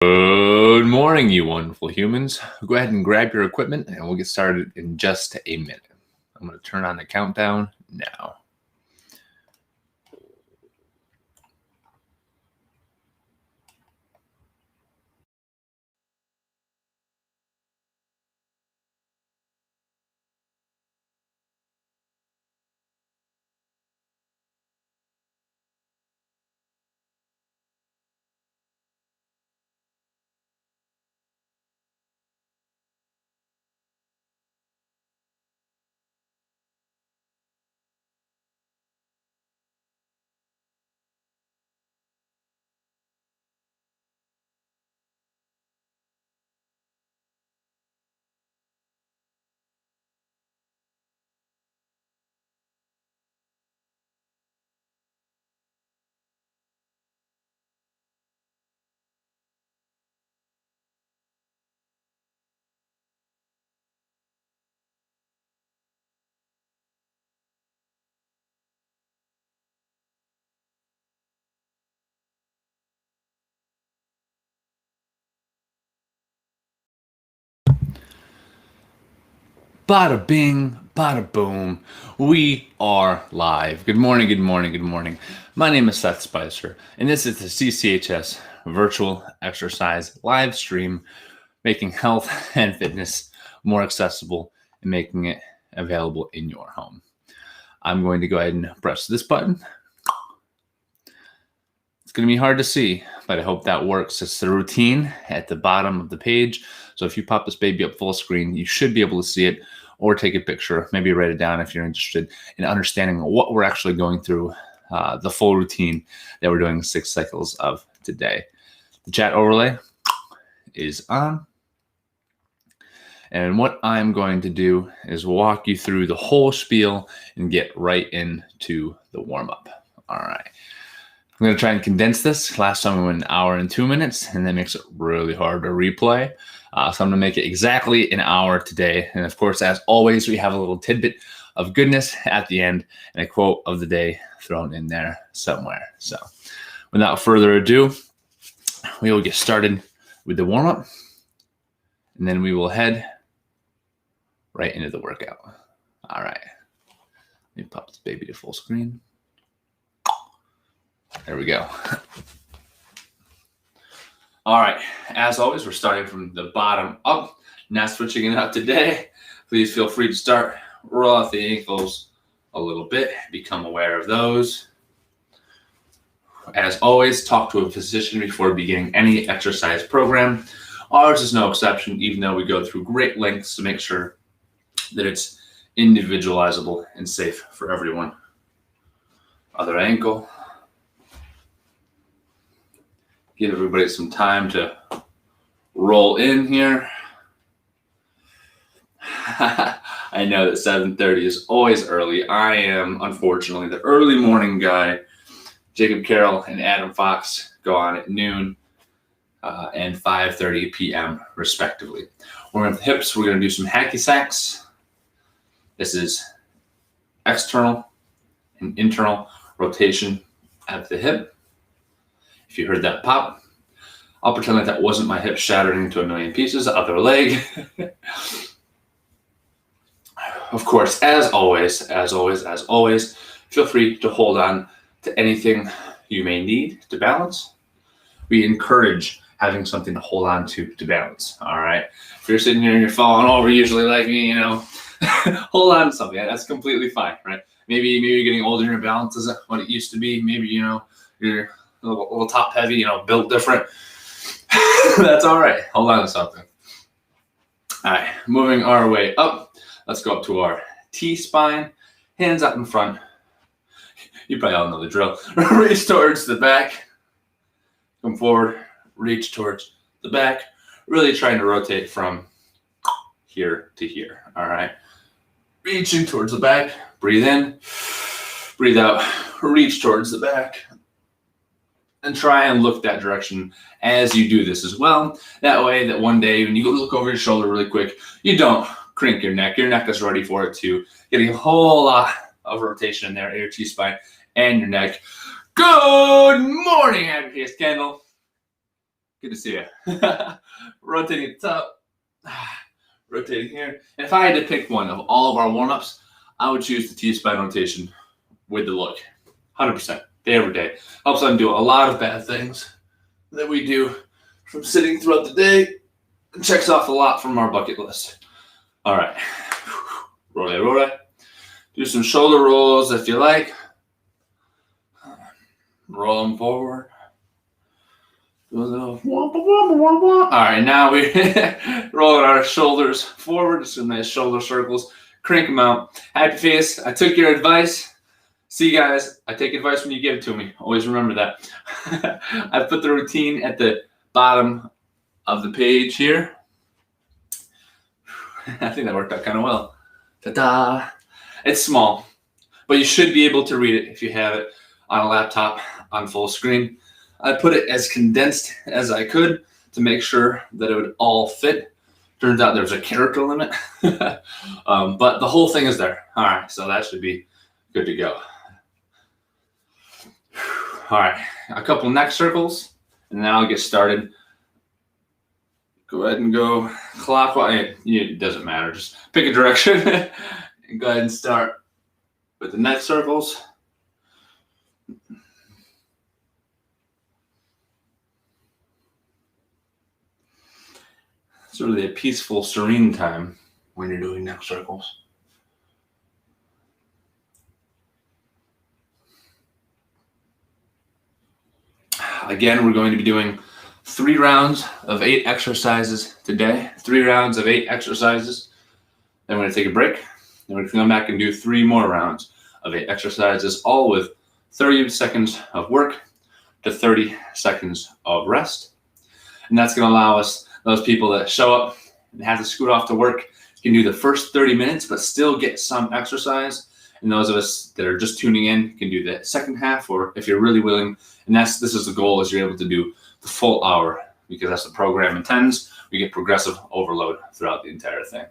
Good morning, you wonderful humans. Go ahead and grab your equipment and we'll get started in just a minute. I'm going to turn on the countdown now. Bada bing, bada boom. We are live. Good morning, good morning, good morning. My name is Seth Spicer, and this is the CCHS virtual exercise live stream, making health and fitness more accessible and making it available in your home. I'm going to go ahead and press this button. It's going to be hard to see, but I hope that works. It's the routine at the bottom of the page. So if you pop this baby up full screen, you should be able to see it or take a picture, maybe write it down if you're interested in understanding what we're actually going through, the full routine that we're doing 6 cycles of today. The chat overlay is on. And what I'm going to do is walk you through the whole spiel and get right into the warm-up. All right. I'm going to try and condense this. Last time we went 1 hour and 2 minutes, and that makes it really hard to replay. So I'm going to make it exactly 1 hour today. And of course, as always, we have a little tidbit of goodness at the end and a quote of the day thrown in there somewhere. So without further ado, we will get started with the warm-up, and then we will head right into the workout. All right. Let me pop this baby to full screen. There we go. All right, as always, we're starting from the bottom up, not switching it up today. Please feel free to start, roll out the ankles a little bit, become aware of those. As always, talk to a physician before beginning any exercise program. Ours is no exception, even though we go through great lengths to make sure that it's individualizable and safe for everyone. Other ankle. Give everybody some time to roll in here. I know that 7:30 is always early. I am, unfortunately, the early morning guy. Jacob Carroll and Adam Fox go on at noon and 5:30 p.m. respectively. We're on the hips. We're going to do some hacky sacks. This is external and internal rotation at the hip. If you heard that pop, I'll pretend like that wasn't my hip shattering into a million pieces. Other leg. Of course, as always, feel free to hold on to anything you may need to balance. We encourage having something to hold on to balance, all right? If you're sitting here and you're falling over, usually like me, hold on to something. That's completely fine, right? Maybe you're getting older and your balance isn't what it used to be. Maybe, you're a little top heavy, built different. That's all right. Hold on to something. All right, moving our way up. Let's go up to our T-spine. Hands up in front. You probably all know the drill. Reach towards the back. Come forward. Reach towards the back. Really trying to rotate from here to here. All right. Reaching towards the back. Breathe in. Breathe out. Reach towards the back. And try and look that direction as you do this as well. That way that one day when you go look over your shoulder really quick, you don't crank your neck. Your neck is ready for it too. Getting a whole lot of rotation in there, your T-spine and your neck. Good morning, Advocates Candle. Good to see you. Rotating at the top, rotating here. And if I had to pick one of all of our warm-ups, I would choose the T-spine rotation with the look. 100%, day over day. Helps undo a lot of bad things that we do from sitting throughout the day. Checks off a lot from our bucket list. All right. Roll. Do some shoulder rolls if you like. Roll them forward. Do a little. All right, now we're rolling our shoulders forward. Some nice shoulder circles. Crank them out. Happy face. I took your advice. See, guys, I take advice when you give it to me. Always remember that. I put the routine at the bottom of the page here. I think that worked out kind of well. Ta-da! It's small, but you should be able to read it if you have it on a laptop on full screen. I put it as condensed as I could to make sure that it would all fit. Turns out there's a character limit, but the whole thing is there. All right, so that should be good to go. All right, a couple neck circles, and then I'll get started. Go ahead and go clockwise. It doesn't matter. Just pick a direction and go ahead and start with the neck circles. It's really a peaceful, serene time when you're doing neck circles. Again, we're going to be doing 3 rounds of 8 exercises today. 3 rounds of 8 exercises. Then we're going to take a break. Then we're going to come back and do 3 more rounds of 8 exercises, all with 30 seconds of work to 30 seconds of rest. And that's going to allow us, those people that show up and have to scoot off to work, can do the first 30 minutes, but still get some exercise. And those of us that are just tuning in can do the second half, or if you're really willing, and this is the goal, is you're able to do the full hour, because that's the program intends. We get progressive overload throughout the entire thing.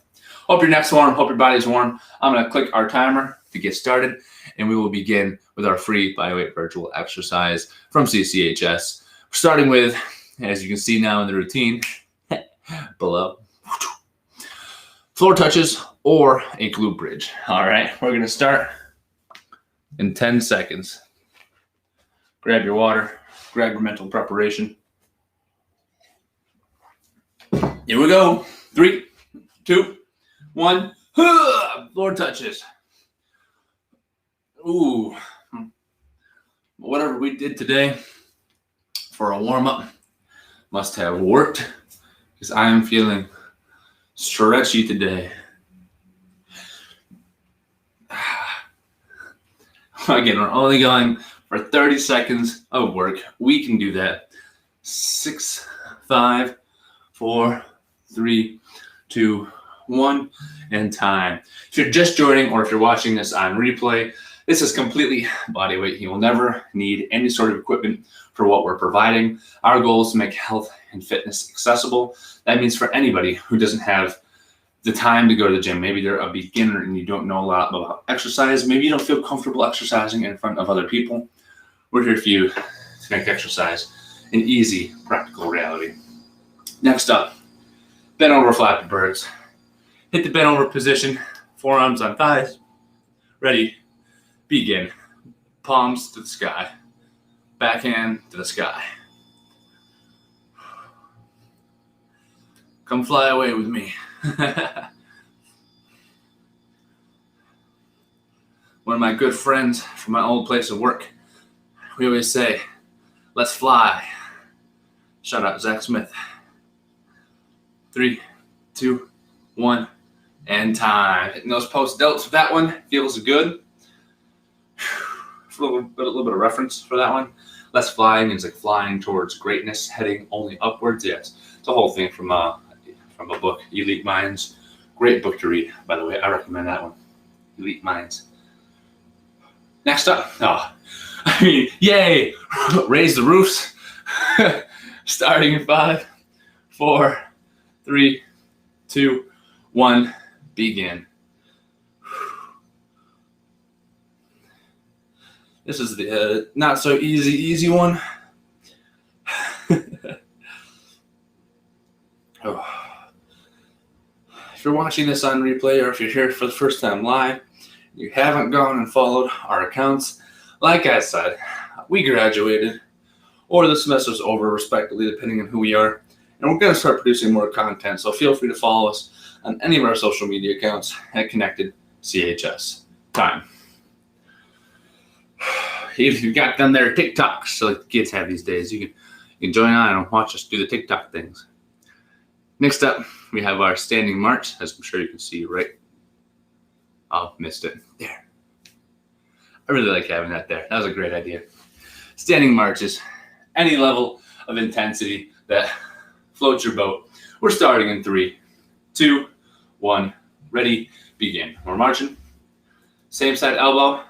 Hope your neck's warm, hope your body's warm. I'm gonna click our timer to get started, and we will begin with our free bodyweight virtual exercise from CCHS. Starting with, as you can see now in the routine, below, floor touches or a glute bridge. All right, we're gonna start in 10 seconds. Grab your water, grab your mental preparation. Here we go. 3, 2, 1. Floor touches. Ooh. Whatever we did today for a warm-up must have worked, because I am feeling stretchy today. Again, we're only going for 30 seconds of work. We can do that. 6, 5, 4, 3, 2, 1, and time. If you're just joining, or if you're watching this on replay, this is completely body weight. You will never need any sort of equipment for what we're providing. Our goal is to make health and fitness accessible. That means for anybody who doesn't have the time to go to the gym. Maybe they're a beginner and you don't know a lot about exercise. Maybe you don't feel comfortable exercising in front of other people. We're here for you to make exercise an easy, practical reality. Next up, bent over Flappy birds. Hit the bent over position, forearms on thighs. Ready, begin. Palms to the sky, backhand to the sky. Come fly away with me. One of my good friends from my old place of work, we always say, let's fly. Shout out Zach Smith. 3, 2, 1, and time. Hitting those post delts with that one feels good. A little bit of reference for that one. Less flying is like flying towards greatness, heading only upwards. Yes, it's a whole thing from a book, Elite Minds. Great book to read, by the way. I recommend that one. Elite Minds. Next up, yay! Raise the roofs. Starting in 5, 4, 3, 2, 1, begin. This is the not so easy one. Oh. If you're watching this on replay or if you're here for the first time live, you haven't gone and followed our accounts, like I said, we graduated or the semester's over, respectively, depending on who we are. And we're going to start producing more content, so feel free to follow us on any of our social media accounts at Connected CHS Time. If you've got them there TikToks, like the kids have these days, you can join on and watch us do the TikTok things. Next up, we have our standing march, as I'm sure you can see right. Oh, missed it. There. I really like having that there. That was a great idea. Standing march is any level of intensity that floats your boat. We're starting in 3, 2, 1. Ready, begin. We're marching. Same side elbow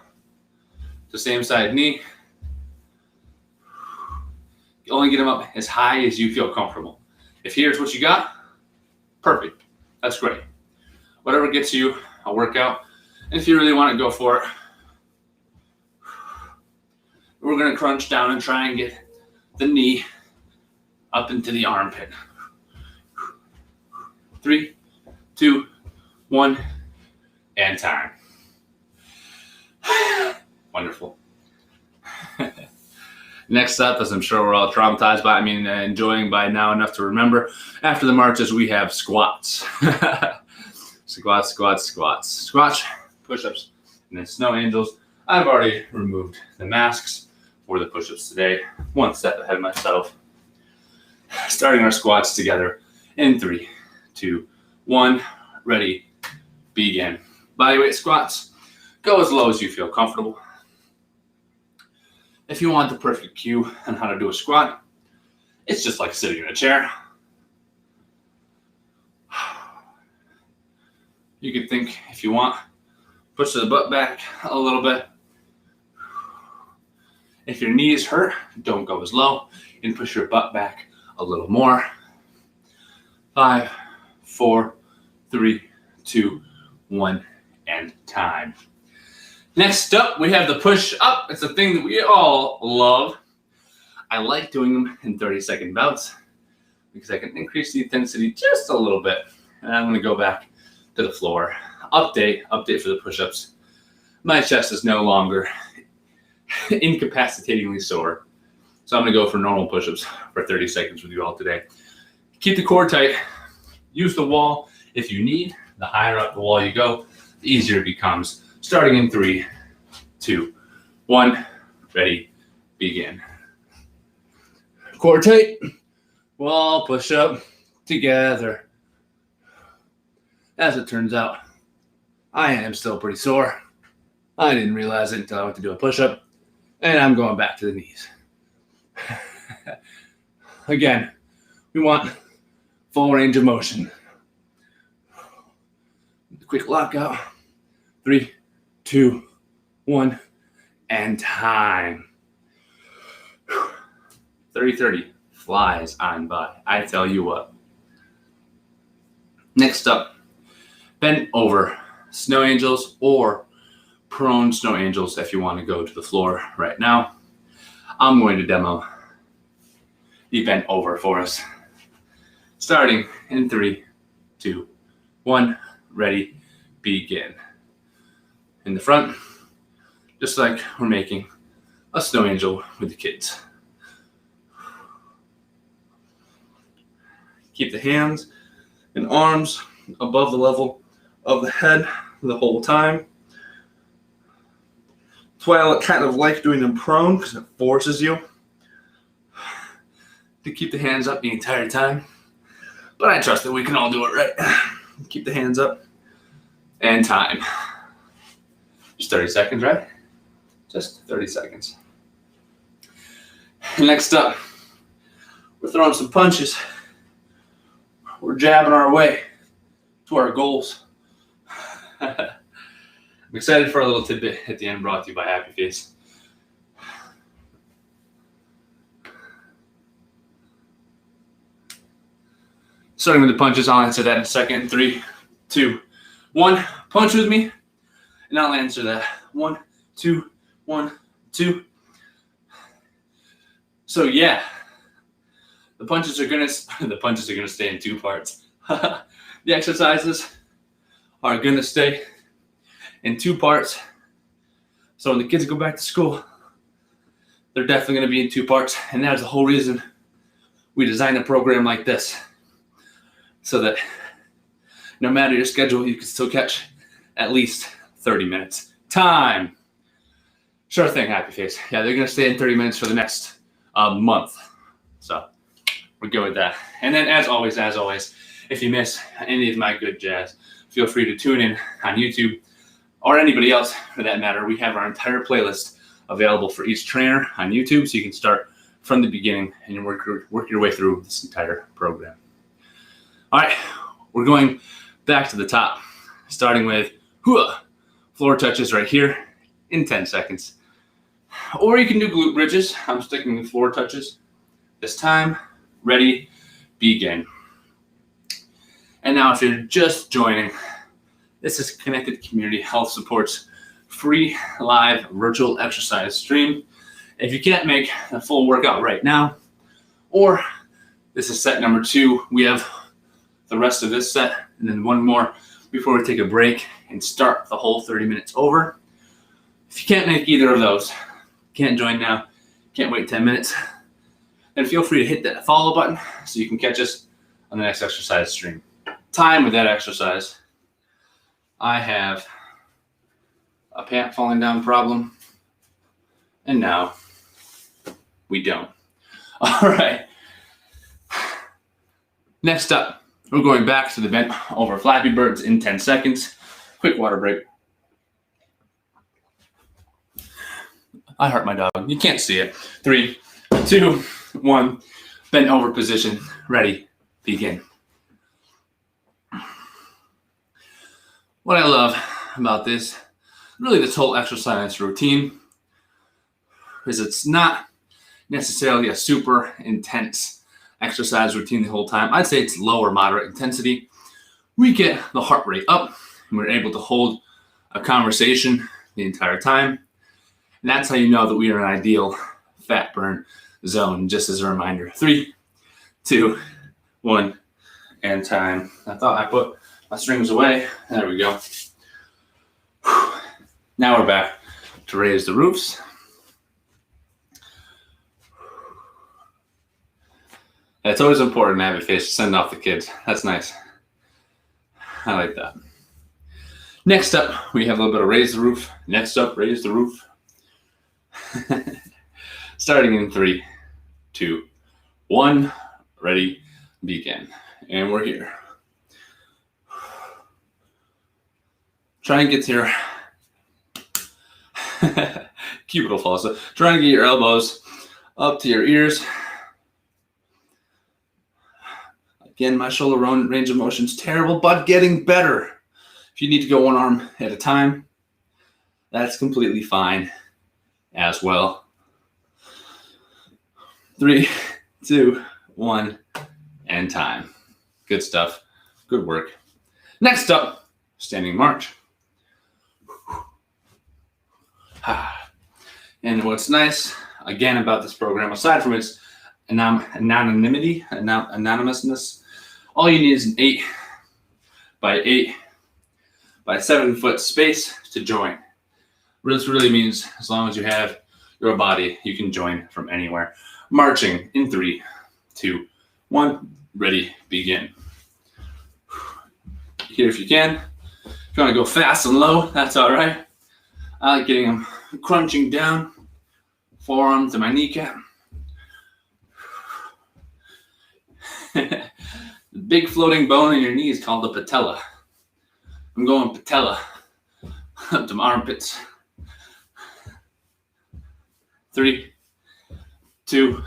to same side knee. You only get them up as high as you feel comfortable. If here's what you got, perfect. That's great. Whatever gets you a workout. And if you really want to go for it, we're going to crunch down and try and get the knee up into the armpit. 3, 2, 1, and time. Wonderful. Next up, as I'm sure we're all traumatized by, enjoying by now enough to remember, after the marches, we have squats. Squats, push-ups, and then snow angels. I've already removed the masks for the push-ups today. One step ahead of myself. Starting our squats together in 3, 2, 1. Ready, begin. Bodyweight squats. Go as low as you feel comfortable. If you want the perfect cue on how to do a squat, it's just like sitting in a chair. You can think, if you want, push the butt back a little bit. If your knees hurt, don't go as low and push your butt back a little more. 5, 4, 3, 2, 1, and time. Next up, we have the push up. It's a thing that we all love. I like doing them in 30-second bouts because I can increase the intensity just a little bit. And I'm going to go back to the floor. Update for the push-ups. My chest is no longer incapacitatingly sore. So I'm going to go for normal push-ups for 30 seconds with you all today. Keep the core tight. Use the wall if you need. The higher up the wall you go, the easier it becomes. Starting in 3, 2, 1. Ready, begin. Core tight. Wall push-up together. As it turns out, I am still pretty sore. I didn't realize it until I went to do a push-up. And I'm going back to the knees. Again, we want full range of motion. Quick lockout. 3, 2, 1, and time. 30-30 flies on by. I tell you what. Next up, bent over snow angels or prone snow angels if you want to go to the floor right now. I'm going to demo the bent over for us. Starting in 3, 2, 1. Ready, begin. In the front, just like we're making a snow angel with the kids. Keep the hands and arms above the level of the head the whole time. That's why I kind of like doing them prone, because it forces you to keep the hands up the entire time. But I trust that we can all do it right. Keep the hands up and time. Just 30 seconds, right? Just 30 seconds. Next up, we're throwing some punches. We're jabbing our way to our goals. I'm excited for a little tidbit at the end brought to you by Happy Face. Starting with the punches, I'll answer that in a second. 3, 2, 1. Punch with me. And I'll answer that. 1, 2, 1, 2. So yeah, The punches are gonna stay in 2 parts. The exercises are gonna stay in 2 parts. So when the kids go back to school, they're definitely gonna be in 2 parts. And that's the whole reason we designed a program like this, so that no matter your schedule, you can still catch at least 30 minutes. Time. Sure thing, happy face. Yeah, they're gonna stay in 30 minutes for the next month. So we're good with that. And then as always, if you miss any of my good jazz, feel free to tune in on YouTube, or anybody else for that matter. We have our entire playlist available for each trainer on YouTube, so you can start from the beginning and work your way through this entire program. All right, we're going back to the top, starting with floor touches right here in 10 seconds. Or you can do glute bridges. I'm sticking with floor touches this time. Ready, begin. And now if you're just joining, this is Connected Community Health Support's free live virtual exercise stream. If you can't make a full workout right now, or this is set number 2, we have the rest of this set and then one more before we take a break and start the whole 30 minutes over. If you can't make either of those, can't join now, can't wait 10 minutes, then feel free to hit that follow button so you can catch us on the next exercise stream. Time with that exercise. I have a pant falling down problem, and now we don't. All right. Next up, we're going back to the bent over Flappy Birds in 10 seconds. Quick water break. I hurt my dog. You can't see it. 3, 2, 1. Bent over position. Ready. Begin. What I love about this, really this whole exercise routine, is it's not necessarily a super intense exercise routine the whole time. I'd say it's low or moderate intensity. We get the heart rate up, and we're able to hold a conversation the entire time. And that's how you know that we are in an ideal fat burn zone. Just as a reminder, 3, 2, 1, and time. I thought I put my strings away. There we go. Now we're back to raise the roofs. It's always important to have a face to send off the kids. That's nice. I like that. Next up, we have a little bit of raise the roof. Next up, raise the roof. Starting in 3, 2, 1. Ready, begin. And we're here. Try and get to your cubital fossa. Try and get your elbows up to your ears. Again, my shoulder range of motion is terrible, but getting better. If you need to go one arm at a time, that's completely fine as well. 3, 2, 1, and time. Good stuff. Good work. Next up, standing march. And what's nice, again, about this program, aside from its anonymousness, all you need is an 8 by 8 by 7 foot space to join. This really means as long as you have your body, you can join from anywhere. Marching in 3, 2, 1, ready, begin. Here if you can. If you want to go fast and low, that's all right. I like getting them crunching down, forearm to my kneecap. The big floating bone in your knee is called the patella. I'm going patella up to my armpits. 3, 2,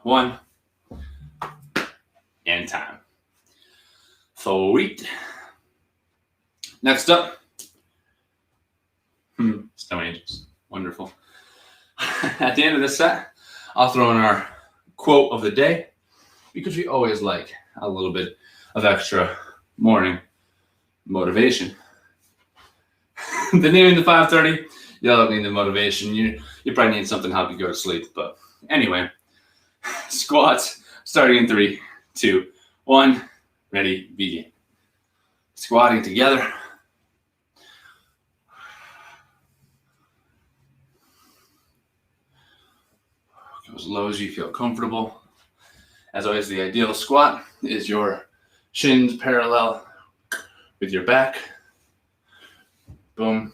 1, and time. Sweet. Next up, Snow Angels. Wonderful. At the end of this set, I'll throw in our quote of the day, because we always like a little bit of extra morning motivation. The name of the 5:30, you don't need the motivation. You probably need something to help you go to sleep. But anyway, Squats, starting in 3, 2, 1. Ready, begin. Squatting together. Go as low as you feel comfortable. As always, the ideal squat is your shins parallel with your back. Boom.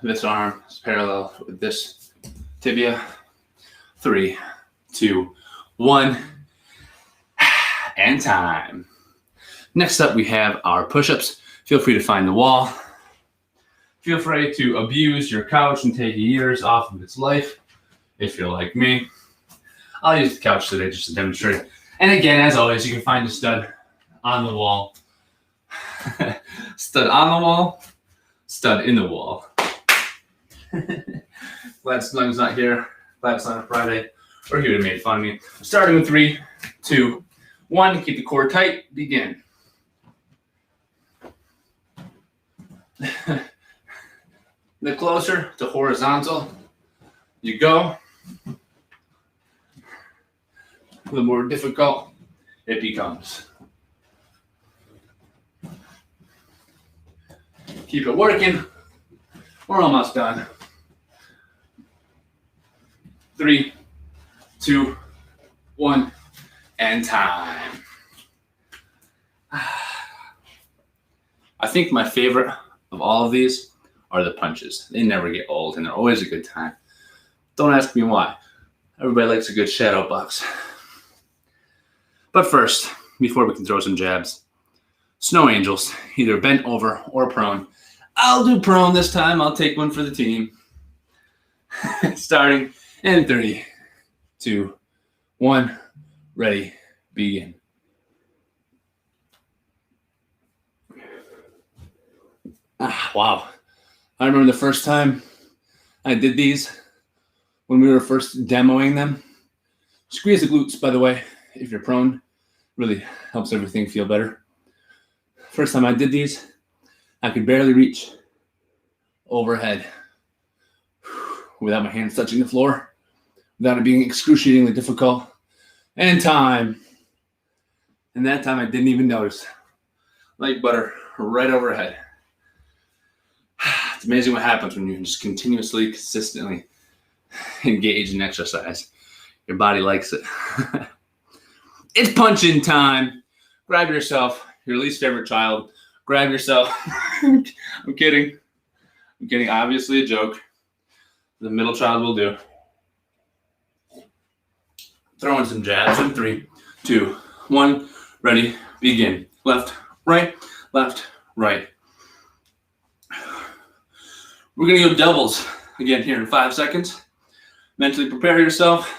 This arm is parallel with this tibia. 3, 2, 1. And time. Next up, we have our push-ups. Feel free to find the wall. Feel free to abuse your couch and take years off of its life if you're like me. I'll use the couch today just to demonstrate. And again, as always, you can find a stud on the wall. Stud on the wall, stud in the wall. Glad Snug's not here. Glad it's not a Friday. Or he would have made fun of me. Starting with 3, 2, 1. Keep the core tight. Begin. The closer to horizontal you go, the more difficult it becomes. Keep it working. We're almost done. 3, 2, 1, and time. I think my favorite of all of these are the punches. They never get old and they're always a good time. Don't ask me why. Everybody likes a good shadow box. But first, before we can throw some jabs, snow angels, either bent over or prone. I'll do prone this time. I'll take one for the team. Starting in 3, 2, 1. Ready, begin. Wow. I remember the first time I did these when we were first demoing them. Squeeze the glutes, by the way, if you're prone. Really helps everything feel better. First time I did these, I could barely reach overhead without my hands touching the floor, without it being excruciatingly difficult. And time. And that time I didn't even notice. Like butter, right overhead. It's amazing what happens when you just continuously, consistently engage in exercise. Your body likes it. It's punch-in time. Grab yourself, your least favorite child. Grab yourself. I'm kidding. I'm kidding. Obviously a joke. The middle child will do. Throw in some jabs in 3, 2, 1. Ready, begin. Left, right, left, right. We're going to go doubles again here in 5 seconds. Mentally prepare yourself.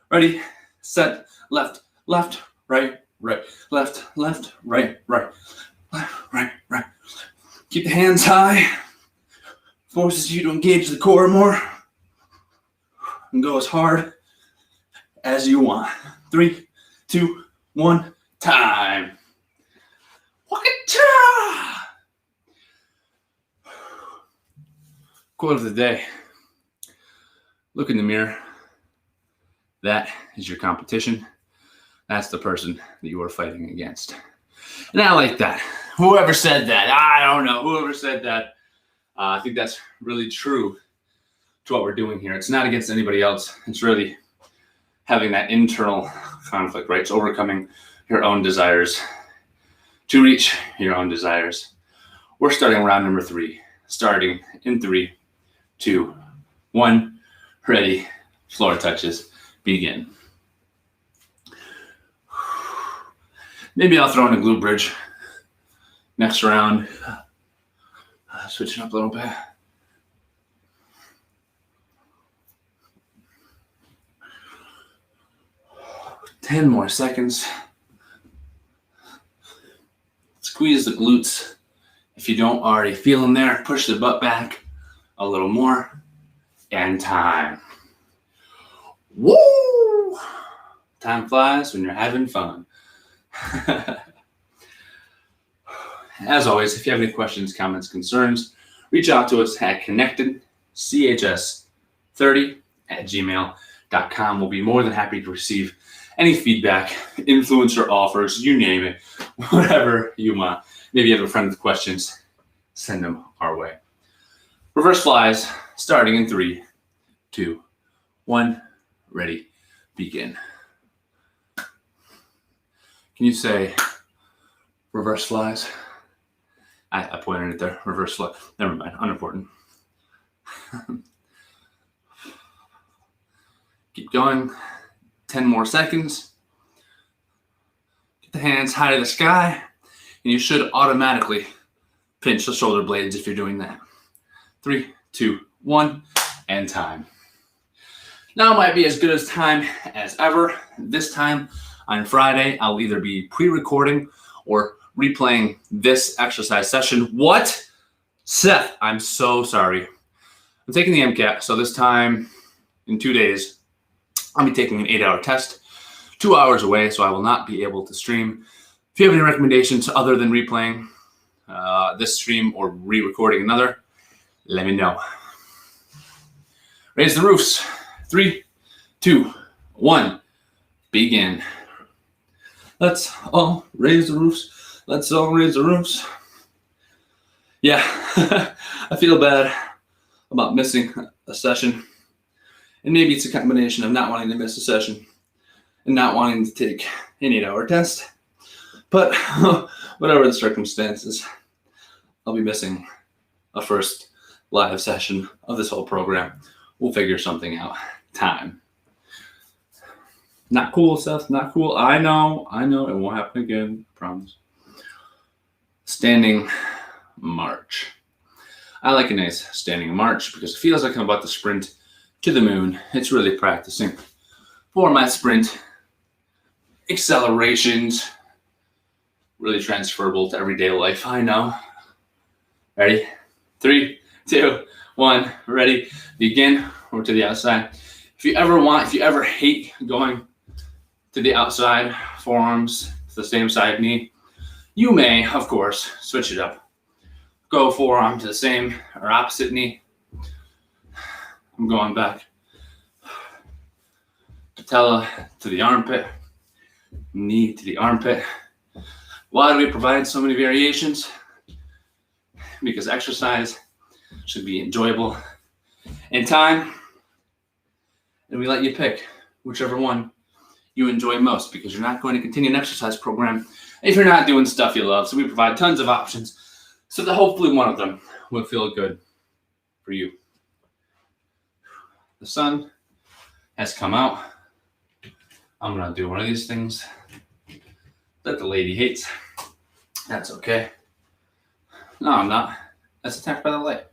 Ready, set, left, left, right, right, left, left, right, right, left, right, right. Keep the hands high. Forces you to engage the core more. And go as hard as you want. 3, 2, 1, time. Quote of the day. Look in the mirror. That is your competition. That's the person that you are fighting against. And I like that. Whoever said that, I don't know. Whoever said that, I think that's really true to what we're doing here. It's not against anybody else. It's really having that internal conflict, right? It's overcoming your own desires to reach your own desires. We're starting round number 3. Starting in 3, 2, 1. Ready. Floor touches. Begin. Maybe I'll throw in a glute bridge next round. Switching up a little bit. Ten more seconds. Squeeze the glutes. If you don't already feel them there, push the butt back a little more. And time. Woo! Time flies when you're having fun. As always, if you have any questions, comments, concerns, reach out to us at connectedchs30@gmail.com. flappy.com. We'll be more than happy to receive any feedback, influencer offers, you name it, whatever you want. Maybe you have a friend with questions, send them our way. Reverse flies, starting in 3, 2, 1, ready, begin. Can you say reverse flies? I pointed it there, reverse fly. Never mind, unimportant. Keep going, 10 more seconds. Get the hands high to the sky, and you should automatically pinch the shoulder blades if you're doing that. 3, 2, 1, and time. Now might be as good as time as ever. This time on Friday, I'll either be pre-recording or replaying this exercise session. What? Seth, I'm so sorry. I'm taking the MCAT, so this time in 2 days, I'll be taking an 8-hour test, 2 hours away, so I will not be able to stream. If you have any recommendations other than replaying this stream or re-recording another, let me know. Raise the roofs. 3, 2, 1, begin. Let's all raise the roofs. Let's all raise the roofs. Yeah, I feel bad about missing a session. And maybe it's a combination of not wanting to miss a session and not wanting to take an 8-hour test. But whatever the circumstances, I'll be missing a first live session of this whole program. We'll figure something out. Time. Not cool, Seth. Not cool. I know. It won't happen again. I promise. Standing march. I like a nice standing march because it feels like I'm about to sprint to the moon. It's really practicing for my sprint accelerations. Really transferable to everyday life. I know. Ready? 3, 2, 1. Ready? Begin. Over to the outside. If you ever hate going to the outside, forearms to the same side knee, you may, of course, switch it up. Go forearm to the same or opposite knee. I'm going back. Patella to the armpit, knee to the armpit. Why do we provide so many variations? Because exercise should be enjoyable in time. And we let you pick whichever one you enjoy most, because you're not going to continue an exercise program if you're not doing stuff you love. So we provide tons of options so that hopefully one of them will feel good for you. The sun has come out. I'm going to do one of these things that the lady hates. That's okay. No, I'm not. That's attacked by the light.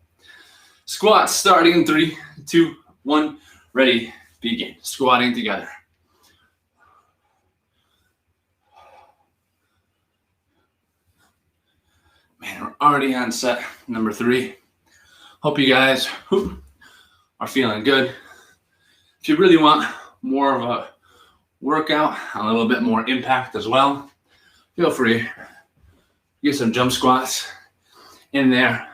Squats starting in 3, 2, 1. Ready, begin. Squatting together. Man, we're already on set number 3. Hope you guys are feeling good. If you really want more of a workout, a little bit more impact as well, feel free. Get some jump squats in there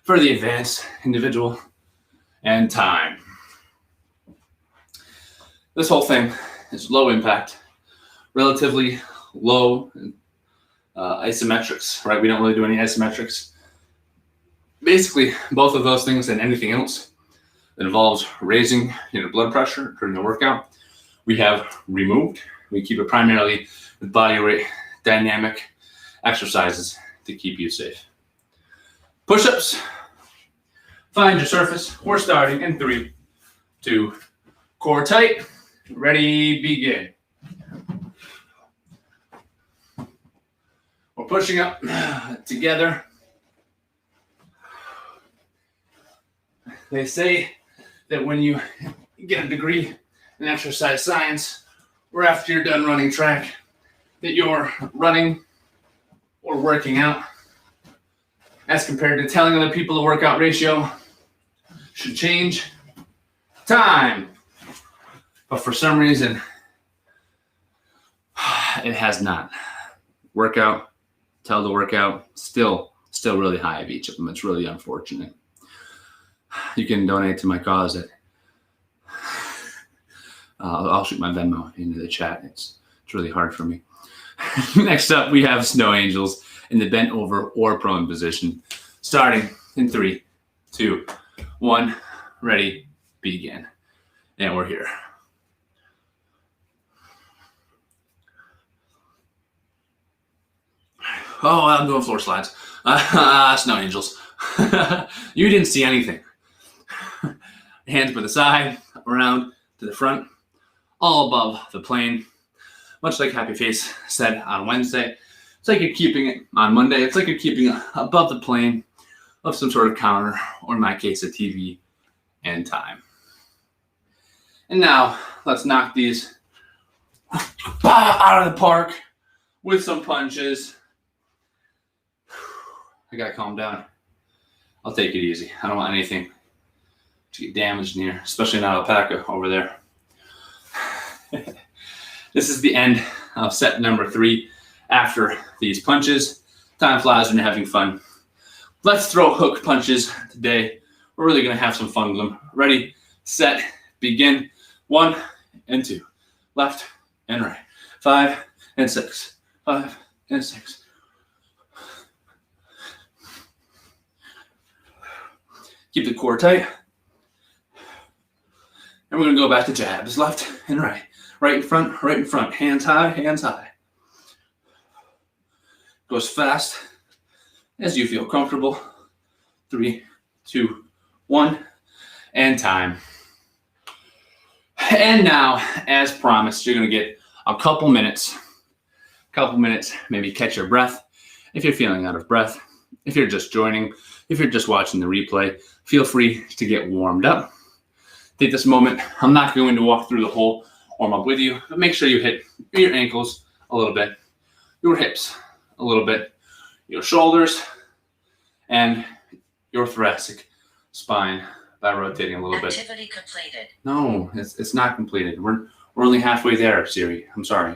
for the advanced individual and time. This whole thing is low impact, relatively low isometrics, right? We don't really do any isometrics. Basically, both of those things and anything else that involves raising your blood pressure during the workout, we have removed. We keep it primarily with body weight dynamic exercises to keep you safe. Push-ups. Find your surface. We're starting in 3, 2, core tight. Ready, begin. We're pushing up together. They say that when you get a degree in exercise science, or after you're done running track, that you're running or working out, as compared to telling other people the workout ratio should change. Time. But for some reason, it has not. Workout, tell the workout, still really high of each of them. It's really unfortunate. You can donate to my cause at I'll shoot my Venmo into the chat. It's really hard for me. Next up, we have snow angels in the bent over or prone position. Starting in 3, 2, 1, ready, begin. And we're here. Oh, I'm doing floor slides. Snow angels. You didn't see anything. Hands by the side, around to the front, all above the plane. Much like Happy Face said on Wednesday, it's like you're keeping it on Monday. It's like you're keeping it above the plane of some sort of counter, or in my case, a TV and time. And now let's knock these out of the park with some punches. I gotta calm down. I'll take it easy. I don't want anything to get damaged in here, especially an alpaca over there. This is the end of set number 3. After these punches, time flies when you're having fun. Let's throw hook punches today. We're really gonna have some fun with them. Ready, set, begin. 1 and 2, left and right. 5 and 6, 5 and 6. Keep the core tight. And we're gonna go back to jabs, left and right. Right in front, hands high. Go as fast as you feel comfortable. 3, 2, 1, and time. And now, as promised, you're gonna get a couple minutes, maybe catch your breath. If you're feeling out of breath, if you're just joining, if you're just watching the replay, feel free to get warmed up. Take this moment. I'm not going to walk through the whole warm up with you, but make sure you hit your ankles a little bit, your hips a little bit, your shoulders, and your thoracic spine by rotating a little bit. Activity completed. No, it's not completed. We're only halfway there, Siri. I'm sorry.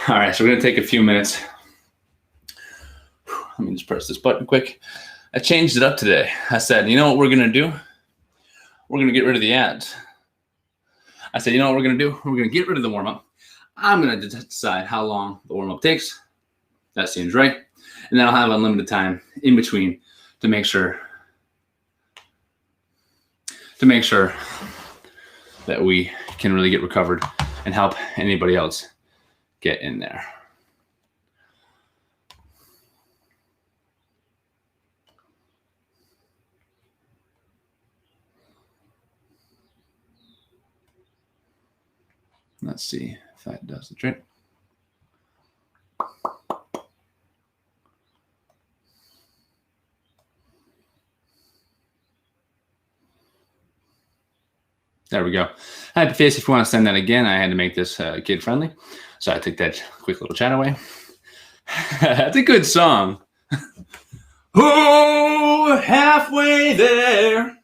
All right, so we're gonna take a few minutes. Let me just press this button quick. I changed it up today. I said, you know what we're gonna do? We're gonna get rid of the ads. I said, you know what we're gonna do? We're gonna get rid of the warm-up. I'm gonna decide how long the warm-up takes. That seems right. And then I'll have unlimited time in between to make sure that we can really get recovered and help anybody else get in there. Let's see if that does the trick. There we go. Happy Face, if you want to send that again, I had to make this kid friendly. So I took that quick little chat away. That's a good song. Oh, halfway there.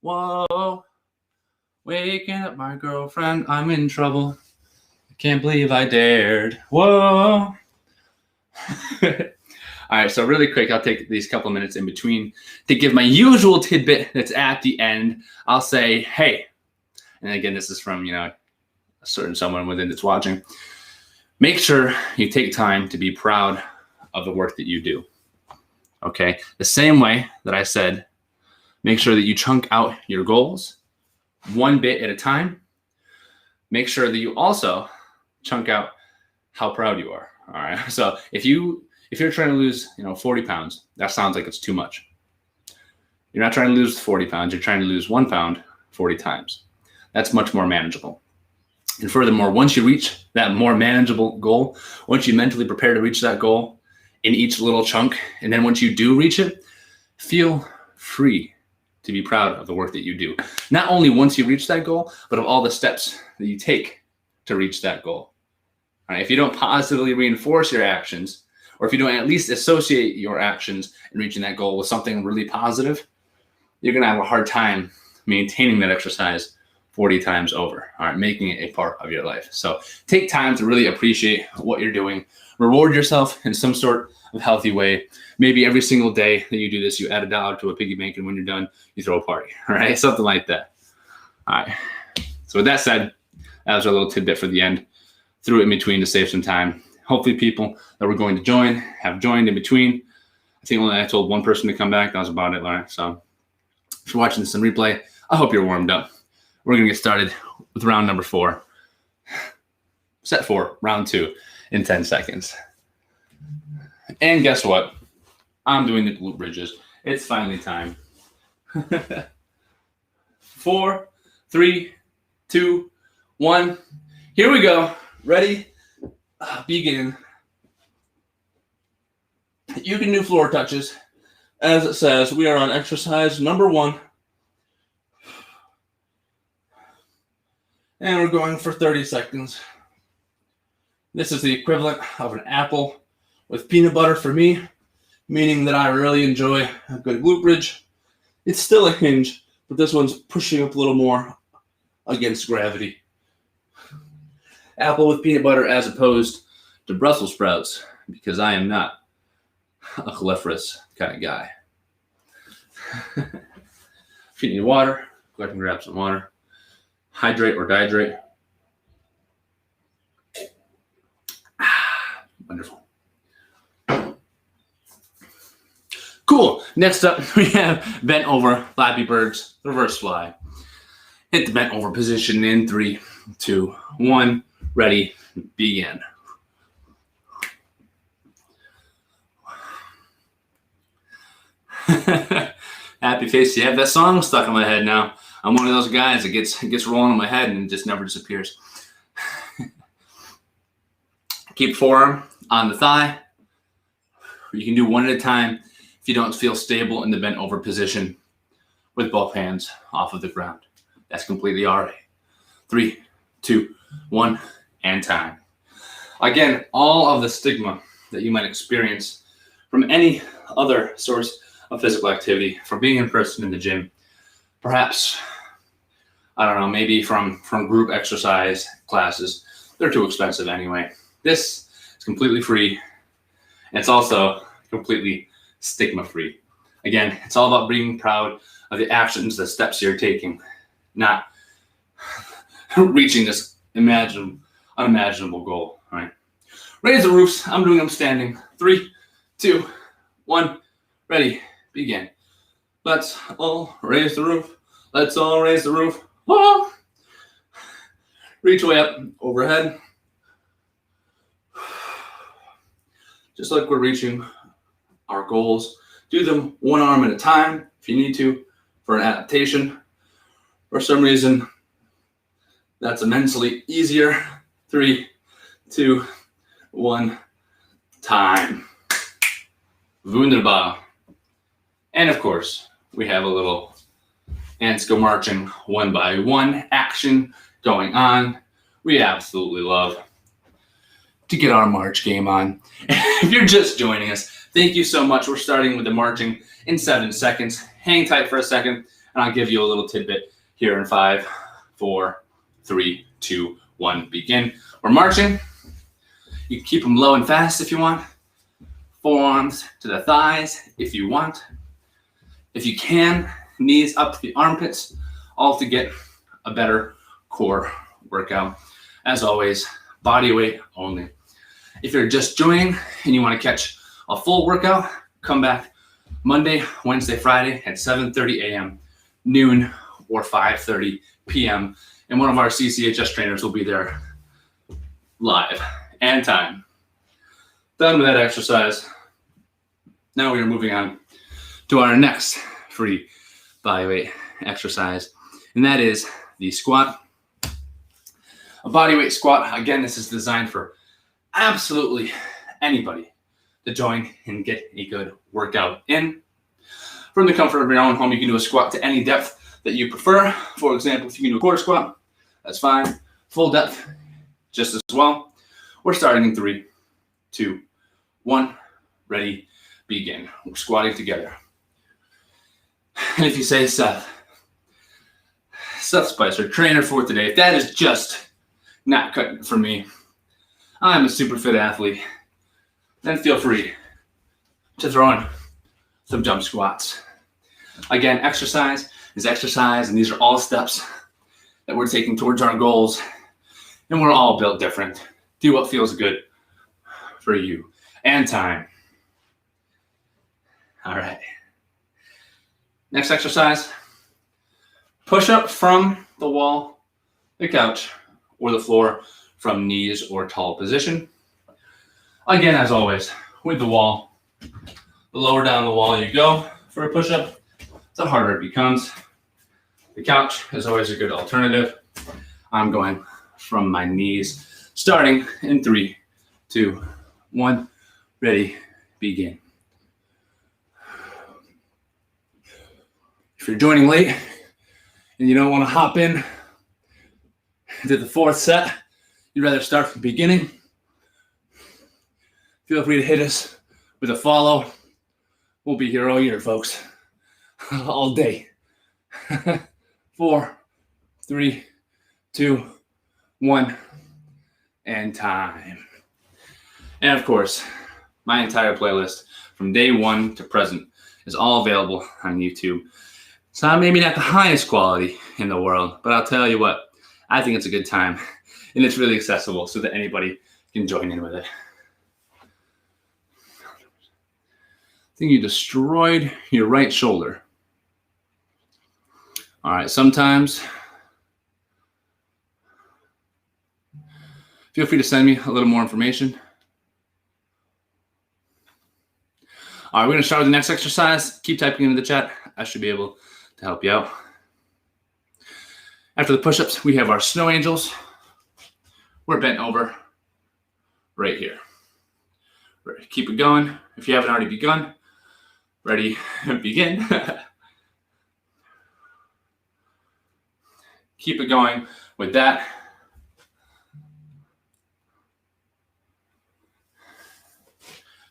Whoa. Waking up my girlfriend, I'm in trouble. I can't believe I dared. Whoa. All right, so really quick, I'll take these couple minutes in between to give my usual tidbit that's at the end. I'll say, hey, and again, this is from, a certain someone within that's watching. Make sure you take time to be proud of the work that you do, okay? The same way that I said, make sure that you chunk out your goals one bit at a time. Make sure that you also chunk out how proud you are, all right? So if you're trying to lose, 40 pounds, that sounds like it's too much. You're not trying to lose 40 pounds. You're trying to lose 1 pound 40 times. That's much more manageable. And furthermore, once you reach that more manageable goal, once you mentally prepare to reach that goal in each little chunk, and then once you do reach it, feel free to be proud of the work that you do. Not only once you reach that goal, but of all the steps that you take to reach that goal. All right, if you don't positively reinforce your actions, or if you don't at least associate your actions in reaching that goal with something really positive, you're going to have a hard time maintaining that exercise 40 times over, all right, making it a part of your life. So take time to really appreciate what you're doing. Reward yourself in some sort of healthy way. Maybe every single day that you do this, you add $1 to a piggy bank, and when you're done, you throw a party, all right? Something like that. All right. So with that said, That was our little tidbit for the end. Threw it in between to save some time. Hopefully people that were going to join have joined in between. I think only I told one person to come back. That was about it, Larry. So if you're watching this in replay, I hope you're warmed up. We're going to get started with round number 4. Set 4, round 2 in 10 seconds. And guess what? I'm doing the glute bridges. It's finally time. 4, 3, 2, 1. Here we go. Ready? Begin. You can do floor touches. As it says, we are on exercise number 1. And we're going for 30 seconds. This is the equivalent of an apple with peanut butter for me, meaning that I really enjoy a good glute bridge. It's still a hinge, but this one's pushing up a little more against gravity. Apple with peanut butter as opposed to Brussels sprouts, because I am not a coliferous kind of guy. If you need water, go ahead and grab some water. Hydrate or dehydrate. Wonderful. Cool. Next up, we have bent over Flappy Birds, reverse fly. Hit the bent over position in 3, 2, 1. Ready, begin. Happy face. You have that song stuck in my head now. I'm one of those guys that gets rolling in my head and just never disappears. Keep forearm on the thigh. You can do one at a time if you don't feel stable in the bent over position with both hands off of the ground. That's completely all right. 3, 2, 1, and time. Again, all of the stigma that you might experience from any other source of physical activity, from being in person in the gym, perhaps, I don't know, maybe from group exercise classes, they're too expensive anyway. This is completely free, and it's also completely stigma-free. Again, it's all about being proud of the actions, the steps you're taking, not reaching this unimaginable goal. All right. Raise the roofs. I'm doing them standing. 3, 2, 1. Ready. Begin. Let's all raise the roof. Let's all raise the roof. Oh. Reach way up overhead. Just like we're reaching our goals. Do them one arm at a time if you need to for an adaptation. For some reason, that's immensely easier. 3, 2, 1, time. Wunderbar. And of course, we have a little ants go marching 1 by 1 action going on. We absolutely love to get our march game on. If you're just joining us, thank you so much. We're starting with the marching in 7 seconds. Hang tight for a second, and I'll give you a little tidbit here in 5, 4, 3, 2, 1, begin. We're marching. You can keep them low and fast if you want. Forearms to the thighs if you want. If you can, knees up to the armpits, all to get a better core workout. As always, body weight only. If you're just joining and you want to catch a full workout, come back Monday, Wednesday, Friday at 7:30 a.m., noon, or 5:30 p.m. And one of our CCHS trainers will be there live and time. Done with that exercise. Now we are moving on to our next free bodyweight exercise, and that is the squat. A bodyweight squat, again, this is designed for absolutely anybody to join and get a good workout in. From the comfort of your own home, you can do a squat to any depth that you prefer. For example, if you can do a quarter squat, that's fine. Full depth, just as well. We're starting in 3, 2, 1. Ready, begin. We're squatting together. And if you say, Seth Spicer, trainer for today, if that is just not cutting it for me, I'm a super fit athlete, then feel free to throw in some jump squats. Again, exercise is exercise, and these are all steps that we're taking towards our goals. And we're all built different. Do what feels good for you and time. All right. Next exercise, push up from the wall, the couch, or the floor from knees or tall position. Again, as always, with the wall, the lower down the wall you go for a push-up, the harder it becomes. The couch is always a good alternative. I'm going from my knees, starting in 3, 2, 1, ready, begin. If you're joining late and you don't want to hop in to the 4th set, you'd rather start from the beginning, feel free to hit us with a follow. We'll be here all year, folks. All day. 4, 3, 2, 1, and time. And of course, my entire playlist from day 1 to present is all available on YouTube. It's not maybe not the highest quality in the world, but I'll tell you what, I think it's a good time and it's really accessible so that anybody can join in with it. I think you destroyed your right shoulder. All right, sometimes feel free to send me a little more information. All right, we're gonna start with the next exercise. Keep typing into the chat. I should be able to help you out. After the push-ups, we have our snow angels. We're bent over right here. Keep it going. If you haven't already begun, ready, begin. Keep it going with that.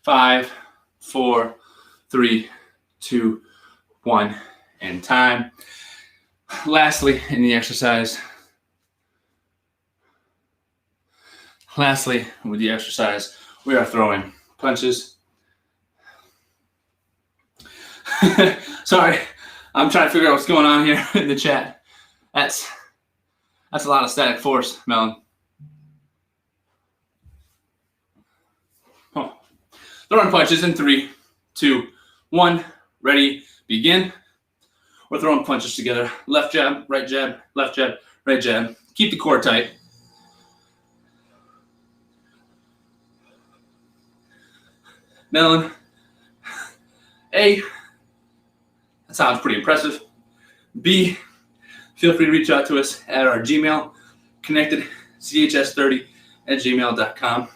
Five, 4, 3, 2, 1, and time. Lastly, in the exercise, we are throwing punches. Sorry, I'm trying to figure out what's going on here in the chat. That's a lot of static force, Melon. Oh. Throwing punches in 3, 2, 1, ready, begin. We're throwing punches together. Left jab, right jab, left jab, right jab. Keep the core tight. Melon. A, that sounds pretty impressive. B, feel free to reach out to us at our Gmail, connectedchs30@gmail.com.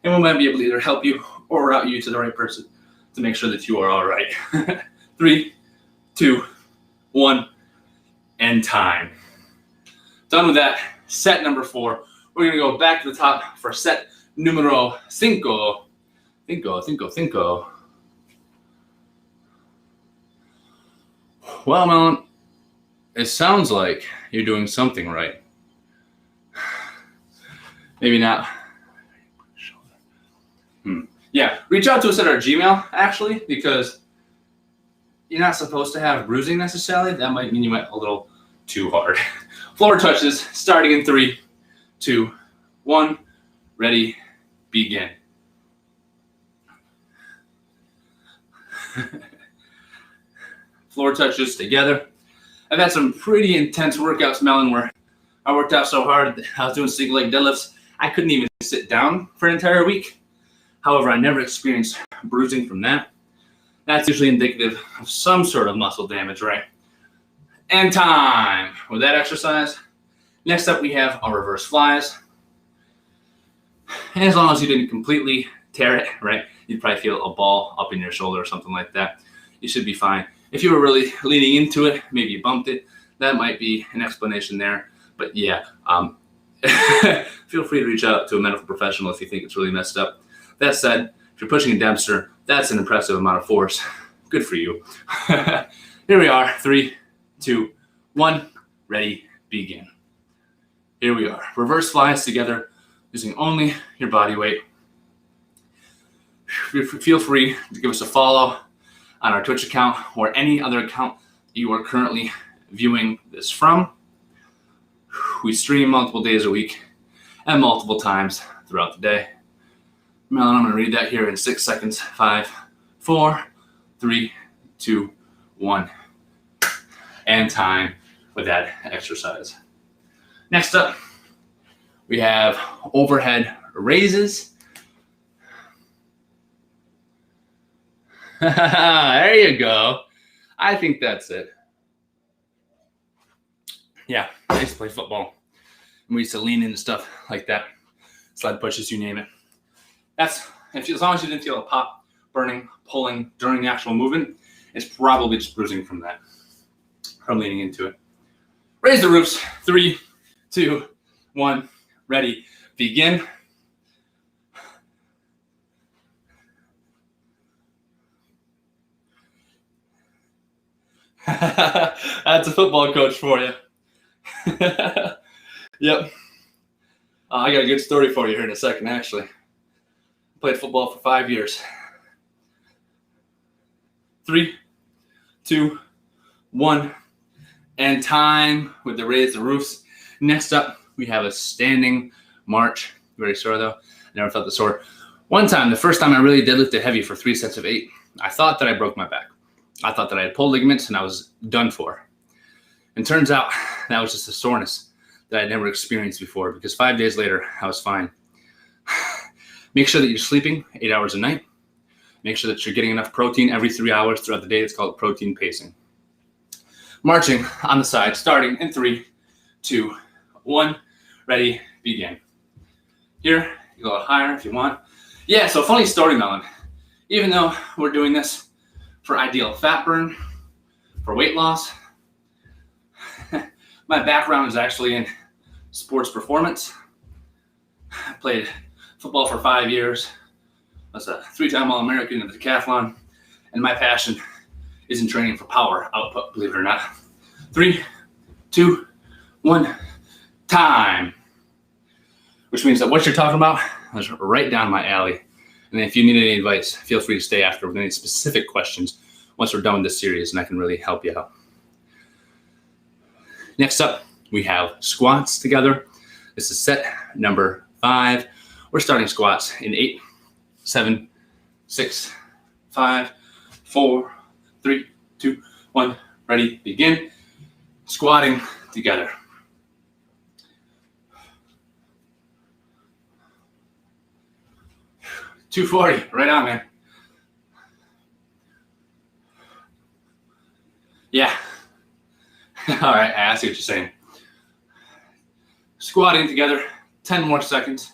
And we might be able to either help you or route you to the right person to make sure that you are all right. 3, 2, 1, and time. Done with that, set number 4. We're gonna go back to the top for set numero 5. Cinco. Well, Melon, it sounds like you're doing something right. Maybe not. Yeah, reach out to us at our Gmail, actually, because you're not supposed to have bruising necessarily. That might mean you went a little too hard. Floor touches, starting in 3, 2, 1, ready, begin. Floor touches together. I've had some pretty intense workouts, Melon, where I worked out so hard, I was doing single leg deadlifts, I couldn't even sit down for an entire week. However, I never experienced bruising from that. That's usually indicative of some sort of muscle damage, right? And time with that exercise. Next up, we have our reverse flies. And as long as you didn't completely tear it, right, you'd probably feel a ball up in your shoulder or something like that. You should be fine. If you were really leaning into it, maybe you bumped it, that might be an explanation there. But yeah, feel free to reach out to a medical professional if you think it's really messed up. That said, if you're pushing a Dempster, that's an impressive amount of force. Good for you. Here we are, 3, 2, 1, ready, begin. Here we are. Reverse flies together using only your body weight. Feel free to give us a follow on our Twitch account or any other account you are currently viewing this from. We stream multiple days a week, and multiple times throughout the day. Melon, I'm going to read that here in 6 seconds. 5, 4, 3, 2, 1. And time with that exercise. Next up, we have overhead raises. There you go. I think that's it. Yeah, I used to play football. And we used to lean into stuff like that. Sled pushes, you name it. That's, as long as you didn't feel a pop, burning, pulling during the actual movement, it's probably just bruising from that, from leaning into it. Raise the roofs. 3, 2, 1. Ready. Begin. That's a football coach for you. Yep. I got a good story for you here in a second, actually. Played football for 5 years. 3, 2, 1. And time with the raise the roofs. Next up, we have a standing march. Very sore though. I never felt this sore. One time, the first time I really deadlifted heavy for 3 sets of 8, I thought that I broke my back. I thought that I had pulled ligaments and I was done for. And turns out that was just a soreness that I'd never experienced before, because 5 days later, I was fine. Make sure that you're sleeping 8 hours a night. Make sure that you're getting enough protein every 3 hours throughout the day. It's called protein pacing. Marching on the side, starting in 3, 2, 1. Ready, begin. Here, you go a little higher if you want. Yeah, so funny story, Melon. Even though we're doing this for ideal fat burn, for weight loss, my background is actually in sports performance. I played football for 5 years. I was a 3-time All-American in the decathlon. And my passion is in training for power output, believe it or not. 3, 2, 1, time. Which means that what you're talking about is right down my alley. And if you need any advice, feel free to stay after with any specific questions once we're done with this series, and I can really help you out. Next up, we have squats together. This is set number 5. We're starting squats in 8, 7, 6, 5, 4, 3, 2, 1. Ready, begin. Squatting together. $240, right on, man. Yeah. All right, I see what you're saying. Squatting together, 10 more seconds.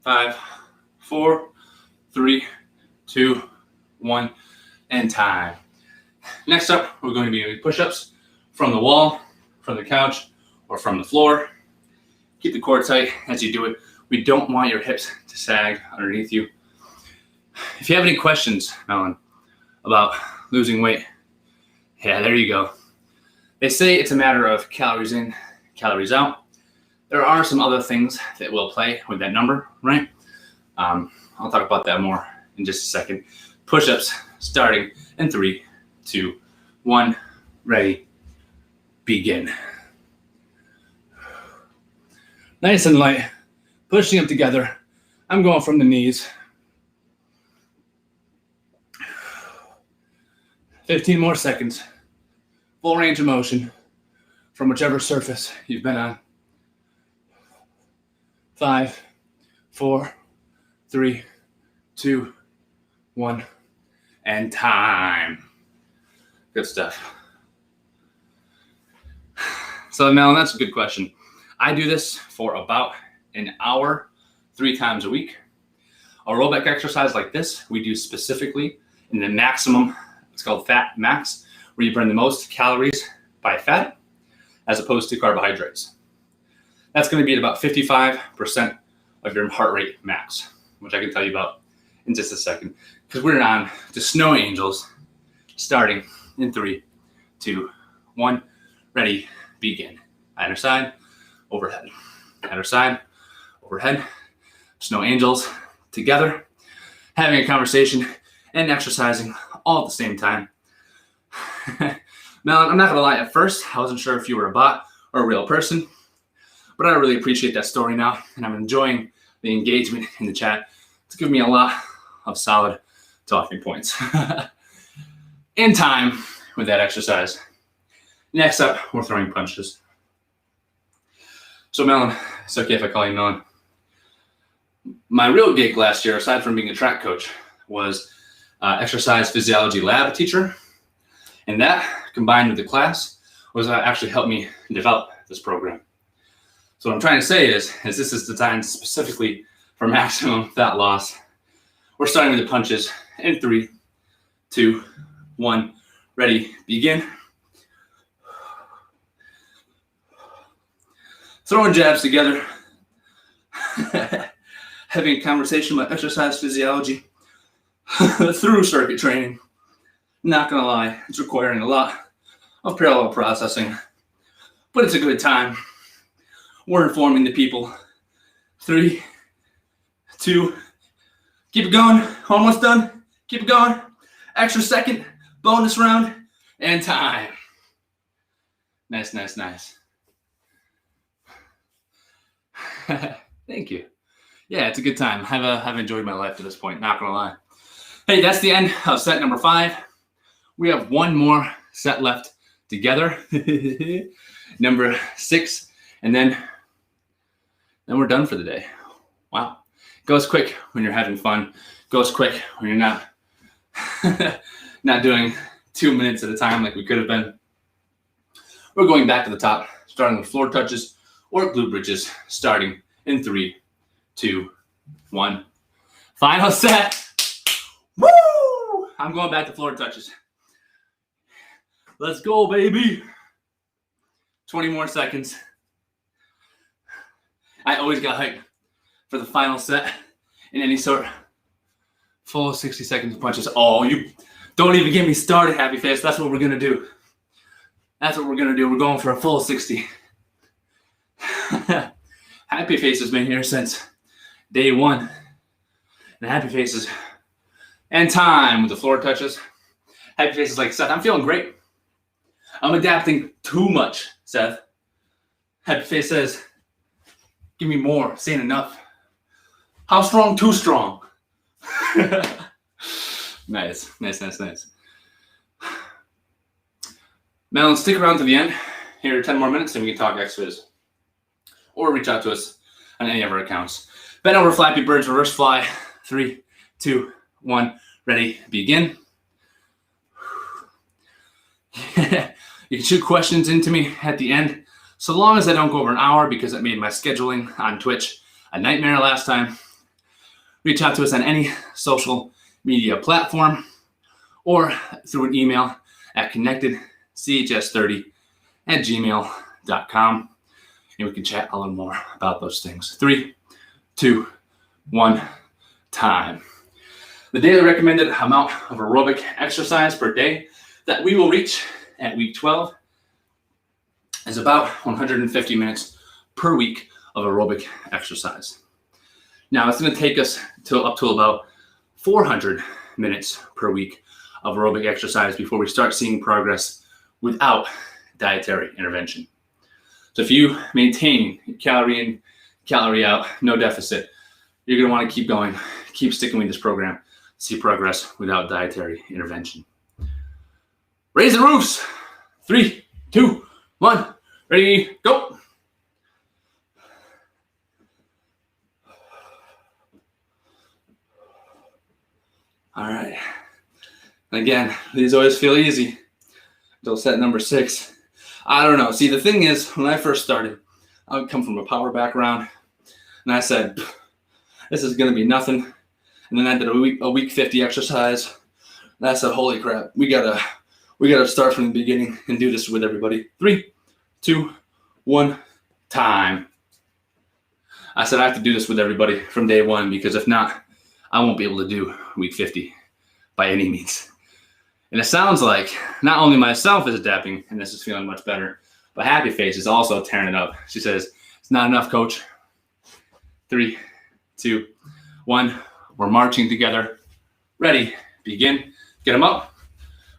5, 4, 3, 2, 1, and time. Next up, we're going to be doing push-ups from the wall, from the couch, or from the floor. Keep the core tight as you do it. We don't want your hips to sag underneath you. If you have any questions, Melon, about losing weight, yeah, there you go. They say it's a matter of calories in, calories out. There are some other things that will play with that number, right? I'll talk about that more in just a second. Push-ups starting in 3, 2, 1. Ready, begin. Nice and light, pushing them together. I'm going from the knees. 15 more seconds. Full range of motion from whichever surface you've been on. 5, 4, 3, 2, 1, and time. Good stuff. So, Melon, that's a good question. I do this for about an hour, 3 times a week. Aerobic exercise like this, we do specifically in the maximum, it's called fat max, where you burn the most calories by fat as opposed to carbohydrates. That's going to be at about 55% of your heart rate max, which I can tell you about in just a second, because we're on to snow angels starting in 3, 2, 1. Ready, begin. Either side, overhead. Either side, overhead. Snow angels together, having a conversation and exercising all at the same time. Melon, I'm not gonna lie, at first I wasn't sure if you were a bot or a real person. But I really appreciate that story now, and I'm enjoying the engagement in the chat. It's given me a lot of solid talking points. In time with that exercise. Next up, we're throwing punches. So Melon, it's okay if I call you Melon. My real gig last year, aside from being a track coach, was exercise physiology lab teacher. And that, combined with the class, was actually helped me develop this program. So what I'm trying to say is this is designed specifically for maximum fat loss. We're starting with the punches in 3, 2, 1. Ready, begin. Throwing jabs together. Having a conversation about exercise physiology through circuit training. Not gonna lie, it's requiring a lot of parallel processing, but it's a good time. We're informing the people. 3, 2, keep it going, almost done, keep it going. Extra second, bonus round, and time. Nice, nice, nice. Thank you. Yeah, it's a good time. I've enjoyed my life to this point, not gonna lie. Hey, that's the end of set number 5. We have one more set left together. Number 6, and then we're done for the day. Wow. Goes quick when you're having fun. Goes quick when you're not not doing 2 minutes at a time like we could have been. We're going back to the top, starting with floor touches or glute bridges, starting in 3, 2, 1. Final set. Woo! I'm going back to floor touches. Let's go, baby. 20 more seconds. I always got hyped for the final set in any sort. Full 60 seconds of punches. Oh, you don't even get me started, Happy Face. That's what we're going to do. That's what we're going to do. We're going for a full 60. Happy Face has been here since day 1. And Happy Faces and time with the floor touches. Happy Face is like, Seth, I'm feeling great. I'm adapting too much, Seth. Happy Face says, give me more. Saying enough. How strong? Too strong. Nice. Melon, stick around to the end. Here are 10 more minutes and we can talk X-Phys. Or reach out to us on any of our accounts. Bend over, Flappy Birds, reverse fly. 3, 2, 1. Ready, begin. You can shoot questions into me at the end, so long as I don't go over an hour, because it made my scheduling on Twitch a nightmare last time. Reach out to us on any social media platform or through an email at connectedchs30@gmail.com, and we can chat a little more about those things. 3, 2, 1, time. The daily recommended amount of aerobic exercise per day that we will reach at week 12 is about 150 minutes per week of aerobic exercise. Now it's going to take us up to about 400 minutes per week of aerobic exercise before we start seeing progress without dietary intervention. So if you maintain calorie in, calorie out, no deficit, you're going to want to keep going, keep sticking with this program, see progress without dietary intervention. Raise the roofs. 3, 2, 1. Ready, go. All right. Again, these always feel easy until set number 6. I don't know. See, the thing is, when I first started, I would come from a power background, and I said, this is going to be nothing. And then I did a week 50 exercise, and I said, holy crap, we gotta start from the beginning and do this with everybody. 3, 2, 1, time. I said I have to do this with everybody from day 1, because if not, I won't be able to do week 50 by any means. And it sounds like not only myself is adapting and this is feeling much better, but Happy Face is also tearing it up. She says, it's not enough, coach. 3, 2, 1. We're marching together. Ready, begin. Get them up.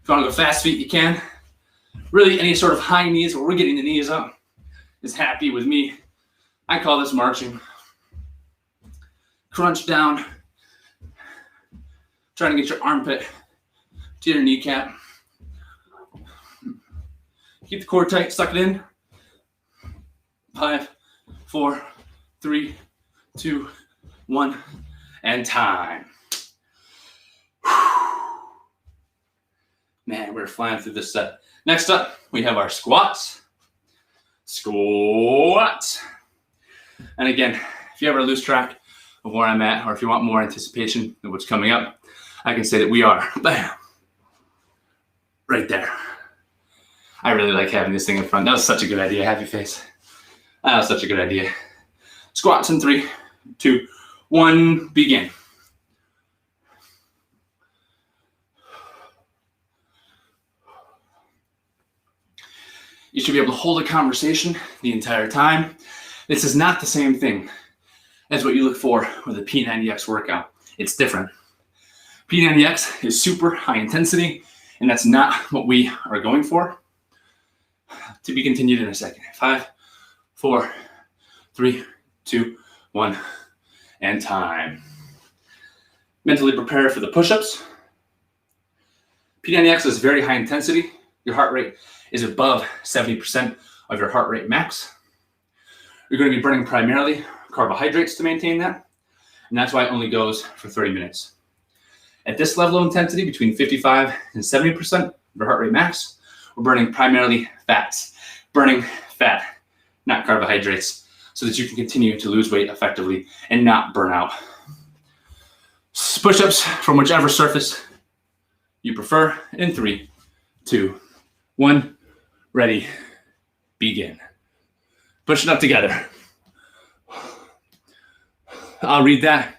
If you want to go fast feet, you can. Really, any sort of high knees where we're getting the knees up. is happy with me. I call this marching. Crunch down. Trying to get your armpit to your kneecap. Keep the core tight, suck it in. 5, 4, 3, 2, 1, and time. Man, we're flying through this set. Next up, we have our squats. Squats. And again, if you ever lose track of where I'm at, or if you want more anticipation of what's coming up, I can say that we are, bam, right there. I really like having this thing in front. That was such a good idea. Happy face. That was such a good idea. Squats in 3, 2, 1, begin. You should be able to hold a conversation the entire time. This is not the same thing as what you look for with a P90X workout. It's different. P90X is super high intensity, and that's not what we are going for. To be continued in a second. 5, 4, 3, 2, 1, and time. Mentally prepare for the push-ups. P90X is very high intensity. Your heart rate is above 70% of your heart rate max. You're going to be burning primarily carbohydrates to maintain that, and that's why it only goes for 30 minutes. At this level of intensity, between 55 and 70% of your heart rate max, we're burning primarily fats. Burning fat, not carbohydrates, so that you can continue to lose weight effectively and not burn out. Push-ups from whichever surface you prefer in 3, 2, 1, ready, begin. Push it up together. I'll read that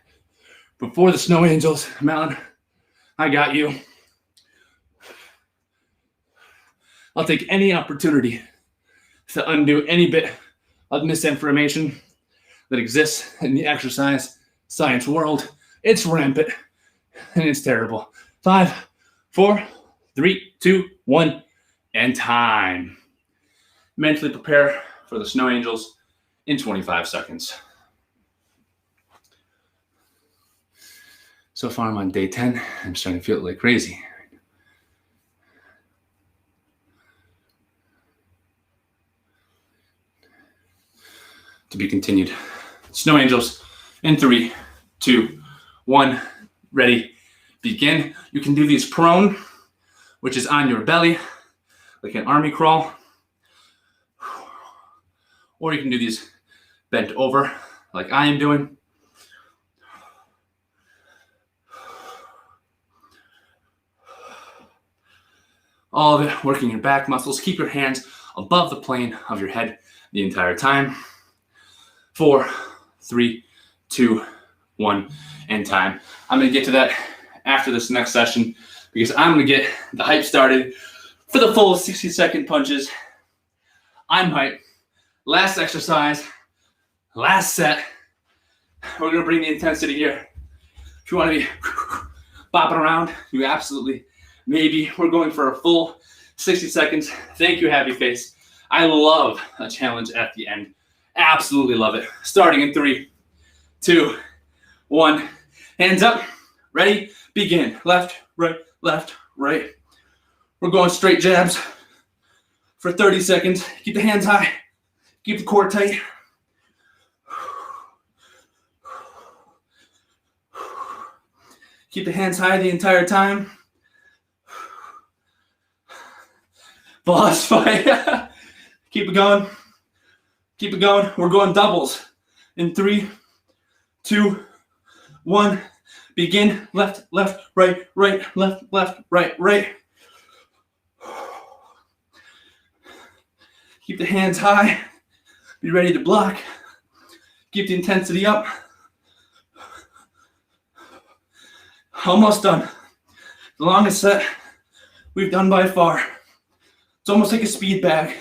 before the snow angels. Malin, I got you. I'll take any opportunity to undo any bit of misinformation that exists in the exercise science world. It's rampant and it's terrible. 5, 4, 3, 2, 1, and time. Mentally prepare for the snow angels in 25 seconds. So far I'm on day 10. I'm starting to feel like crazy. To be continued. Snow angels in 3, 2, 1, ready, begin. You can do these prone, which is on your belly, like an army crawl. Or you can do these bent over, like I am doing. All of it working your back muscles. Keep your hands above the plane of your head the entire time. 4, 3, 2, 1, and time. I'm going to get to that after this next session because I'm going to get the hype started for the full 60-second punches. I'm hyped. Last exercise, last set. We're going to bring the intensity here. If you want to be bopping around, you absolutely maybe. We're going for a full 60 seconds. Thank you, happy face. I love a challenge at the end. Absolutely love it. Starting in 3, 2, 1. Hands up. Ready? Begin. Left, right, left, right. We're going straight jabs for 30 seconds. Keep the hands high. Keep the core tight. Keep the hands high the entire time. Boss fight. Keep it going. Keep it going. We're going doubles. In 3, 2, 1. Begin. Left, left, right, right, left, left, right, right. Keep the hands high. Be ready to block. Keep the intensity up. Almost done. The longest set we've done by far. It's almost like a speed bag.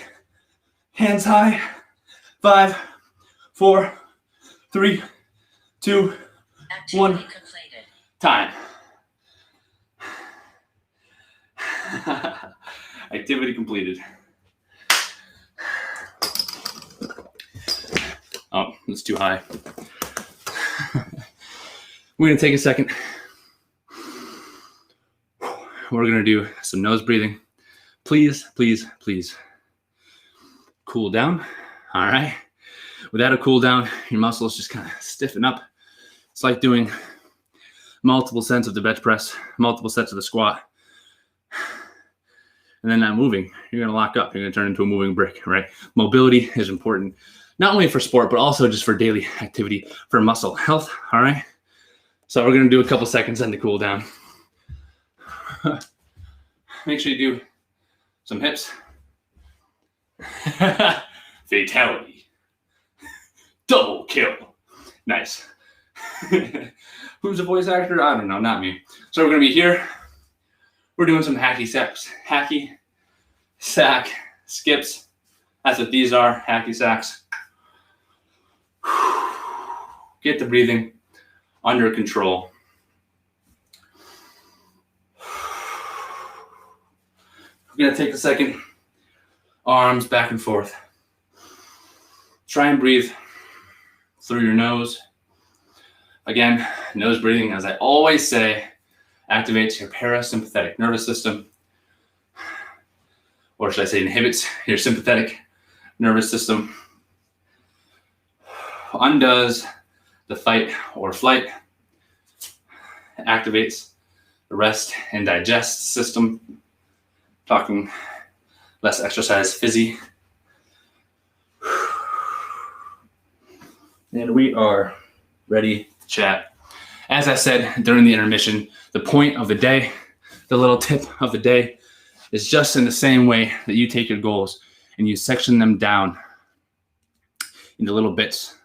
Hands high. 5, 4, 3, 2, 1. Completed. Time. Activity completed. It's too high. We're going to take a second. We're going to do some nose breathing. Please, please, please cool down. All right. Without a cool down, your muscles just kind of stiffen up. It's like doing multiple sets of the bench press, multiple sets of the squat, and then not moving. You're going to lock up. You're going to turn into a moving brick, right? Mobility is important, not only for sport, but also just for daily activity, for muscle health. All right. So we're going to do a couple seconds then to cool down. Make sure you do some hips. Fatality. Double kill. Nice. Who's a voice actor? I don't know, not me. So we're going to be here. We're doing some hacky sacks. Hacky sack skips. That's what these are, hacky sacks. Get the breathing under control. We're going to take a second. Arms back and forth. Try and breathe through your nose. Again, nose breathing, as I always say, activates your parasympathetic nervous system. Or should I say inhibits your sympathetic nervous system. Undoes the fight or flight. Activates the rest and digest system. Talking less exercise fizzy. And we are ready to chat. As I said during the intermission, the point of the day, the little tip of the day, is just in the same way that you take your goals and you section them down into little bits.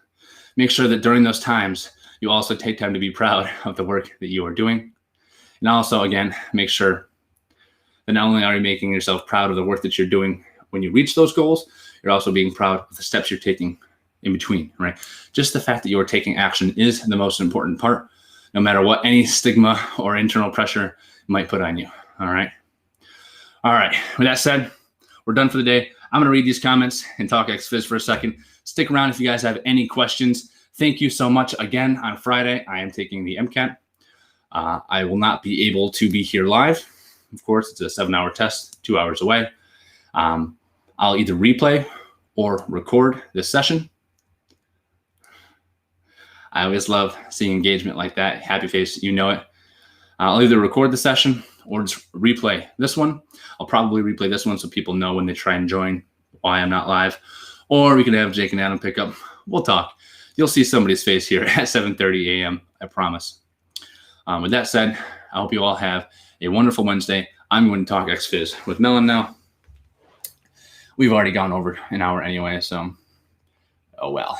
Make sure that during those times, you also take time to be proud of the work that you are doing. And also, again, make sure that not only are you making yourself proud of the work that you're doing when you reach those goals, you're also being proud of the steps you're taking in between, right? Just the fact that you're taking action is the most important part, no matter what any stigma or internal pressure might put on you, all right? All right, with that said, we're done for the day. I'm gonna read these comments and talk X-Phys for a second. Stick around if you guys have any questions. Thank you so much. Again, on Friday, I am taking the MCAT. I will not be able to be here live. Of course, it's a 7-hour test, 2 hours away. I'll either replay or record this session. I always love seeing engagement like that. Happy face, you know it. I'll either record the session or just replay this one. I'll probably replay this one so people know when they try and join why I'm not live. Or we can have Jake and Adam pick up. We'll talk. You'll see somebody's face here at 7:30 a.m., I promise. With that said, I hope you all have a wonderful Wednesday. I'm going to talk X-Phys with Melon now. We've already gone over an hour anyway, so oh well.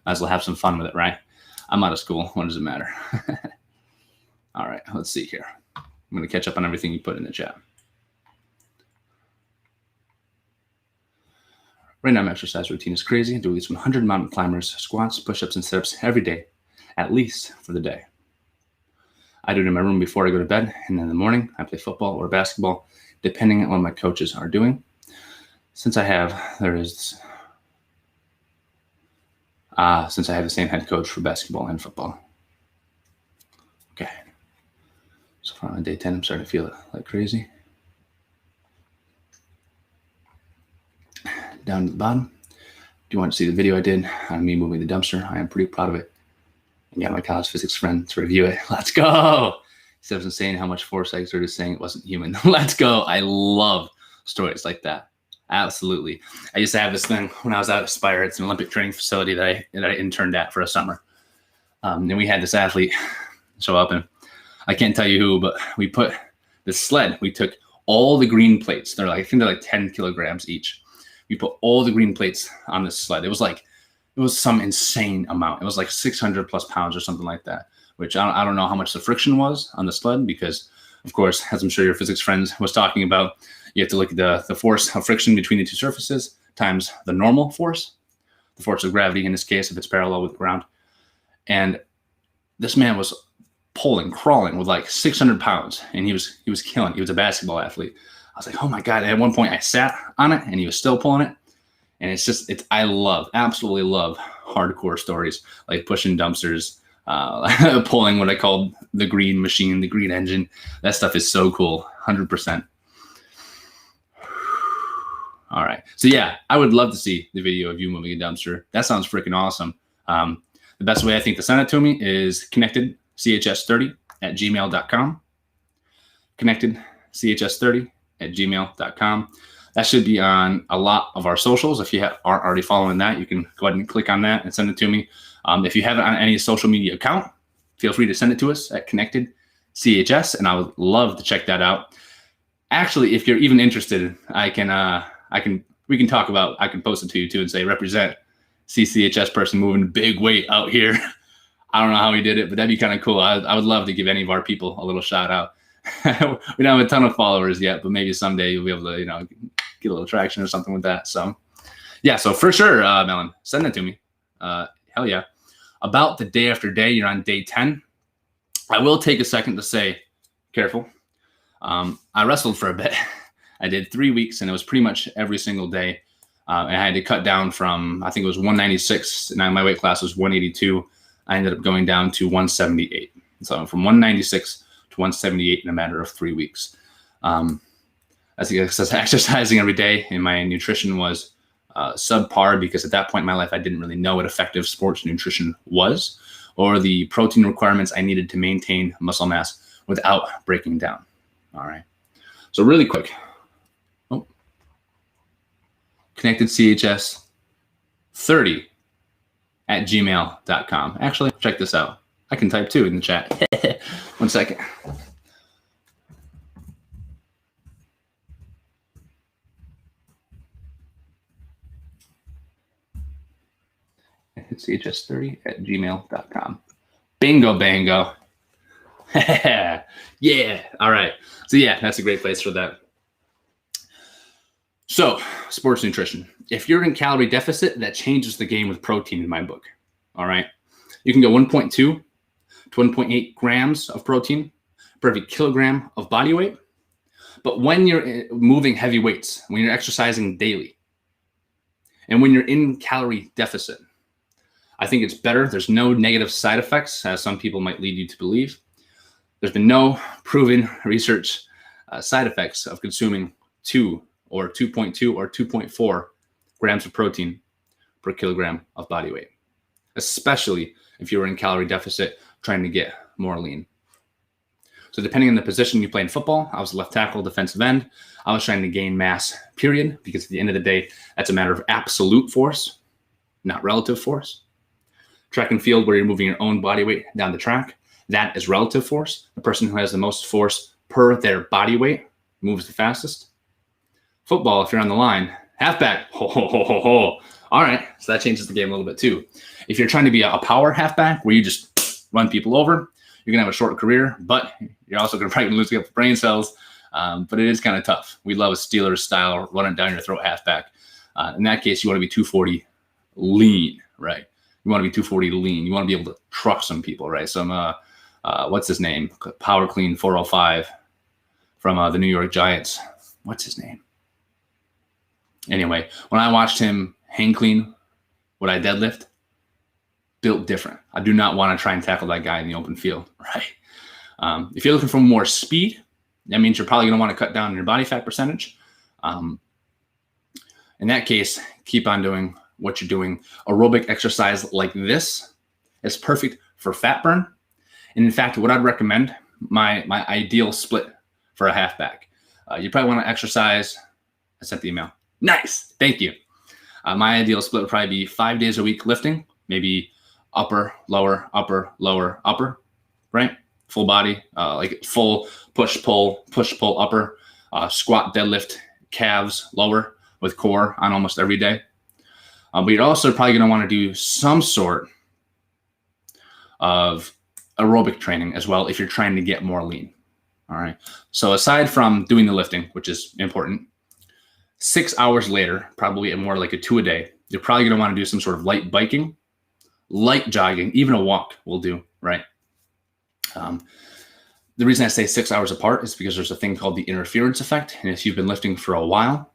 Might as well have some fun with it, right? I'm out of school. What does it matter? All right, let's see here. I'm going to catch up on everything you put in the chat. Right now, my exercise routine is crazy. I do at least 100 mountain climbers, squats, push-ups, and sit-ups every day, at least for the day. I do it in my room before I go to bed, and in the morning, I play football or basketball, depending on what my coaches are doing. Since I have the same head coach for basketball and football. Okay. So far on day 10, I'm starting to feel it like crazy. Down to the bottom. Do you want to see the video I did on me moving the dumpster? I am pretty proud of it. And got my college physics friend to review it. Let's go. He said it was insane how much force I exerted saying it wasn't human. Let's go. I love stories like that. Absolutely. I used to have this thing when I was out at Aspire. It's an Olympic training facility that I interned at for a summer. And we had this athlete show up, and I can't tell you who, but we put this sled. We took all the green plates. I think they're like 10 kilograms each. We put all the green plates on this sled. It was some insane amount. It was like 600 plus pounds or something like that, which I don't know how much the friction was on the sled because, of course, as I'm sure your physics friend was talking about, you have to look at the force of friction between the two surfaces times the normal force, the force of gravity in this case, if it's parallel with the ground. And this man was crawling with like 600 pounds, and he was killing it. He was a basketball athlete. I was like, oh my God. And at one point I sat on it and he was still pulling it. And I absolutely love hardcore stories, like pushing dumpsters, pulling what I called the green machine, the green engine. That stuff is so cool. 100%. All right. So yeah, I would love to see the video of you moving a dumpster. That sounds freaking awesome. The best way I think to send it to me is connectedchs30@gmail.com. connectedchs30@gmail.com. That should be on a lot of our socials. If you aren't already following that, you can go ahead and click on that and send it to me. If you have it on any social media account, feel free to send it to us at connectedchs, and I would love to check that out. Actually, if you're even interested, we can talk about, I can post it to you too and say, represent CCHS person moving big weight out here. I don't know how he did it, but that'd be kind of cool. I would love to give any of our people a little shout out. We don't have a ton of followers yet, but maybe someday you'll be able to, get a little traction or something with that. So yeah, so for sure, Melon, send that to me. Hell yeah. About the day after day, you're on day 10. I will take a second to say, careful. I wrestled for a bit. I did 3 weeks, and it was pretty much every single day. And I had to cut down from, I think it was 196, and my weight class was 182. I ended up going down to 178. So from 196 to 178 in a matter of 3 weeks. As exercising every day, and my nutrition was subpar, because at that point in my life, I didn't really know what effective sports nutrition was, or the protein requirements I needed to maintain muscle mass without breaking down. All right. So really quick. ConnectedCHS30@gmail.com. Actually, check this out. I can type too in the chat. 1 second. CHS30@gmail.com. Bingo, bango. Yeah. All right. So yeah, that's a great place for that. So sports nutrition. If you're in calorie deficit, that changes the game with protein in my book. All right. You can go 1.2 to 1.8 grams of protein per every kilogram of body weight. But when you're moving heavy weights, when you're exercising daily, and when you're in calorie deficit, I think it's better. There's no negative side effects, as some people might lead you to believe. There's been no proven research side effects of consuming 2 or 2.2 or 2.4 grams of protein per kilogram of body weight, especially if you were in calorie deficit trying to get more lean. So depending on the position you play in football, I was left tackle, defensive end. I was trying to gain mass, period, because at the end of the day, that's a matter of absolute force, not relative force. Track and field, where you're moving your own body weight down the track, that is relative force. The person who has the most force per their body weight moves the fastest. Football, if you're on the line, halfback, ho, ho, ho, ho, ho. All right, so that changes the game a little bit too. If you're trying to be a power halfback where you just run people over, you're going to have a short career, but you're also going to probably lose a couple brain cells. But it is kind of tough. We love a Steelers style, run it down your throat halfback. In that case, you want to be 240 lean, right? You want to be 240 lean. You want to be able to truck some people, right? Some, what's his name? Power Clean 405 from the New York Giants. What's his name? Anyway, when I watched him hang clean what I deadlift, built different. I do not want to try and tackle that guy in the open field, right? If you're looking for more speed, that means you're probably going to want to cut down on your body fat percentage. In that case, keep on doing what you're doing. Aerobic exercise like this is perfect for fat burn. And in fact, what I'd recommend, my ideal split for a halfback, you probably want to exercise. I sent the email. Nice. Thank you. My ideal split would probably be 5 days a week lifting, maybe upper, lower, upper, right? Full body, like full push, pull, upper, squat, deadlift, calves, lower with core on almost every day. But you're also probably going to want to do some sort of aerobic training as well if you're trying to get more lean. All right. So aside from doing the lifting, which is important, 6 hours later, probably more like a 2 a day, you're probably going to want to do some sort of light biking, light jogging, even a walk will do, right? The reason I say 6 hours apart is because there's a thing called the interference effect. And if you've been lifting for a while,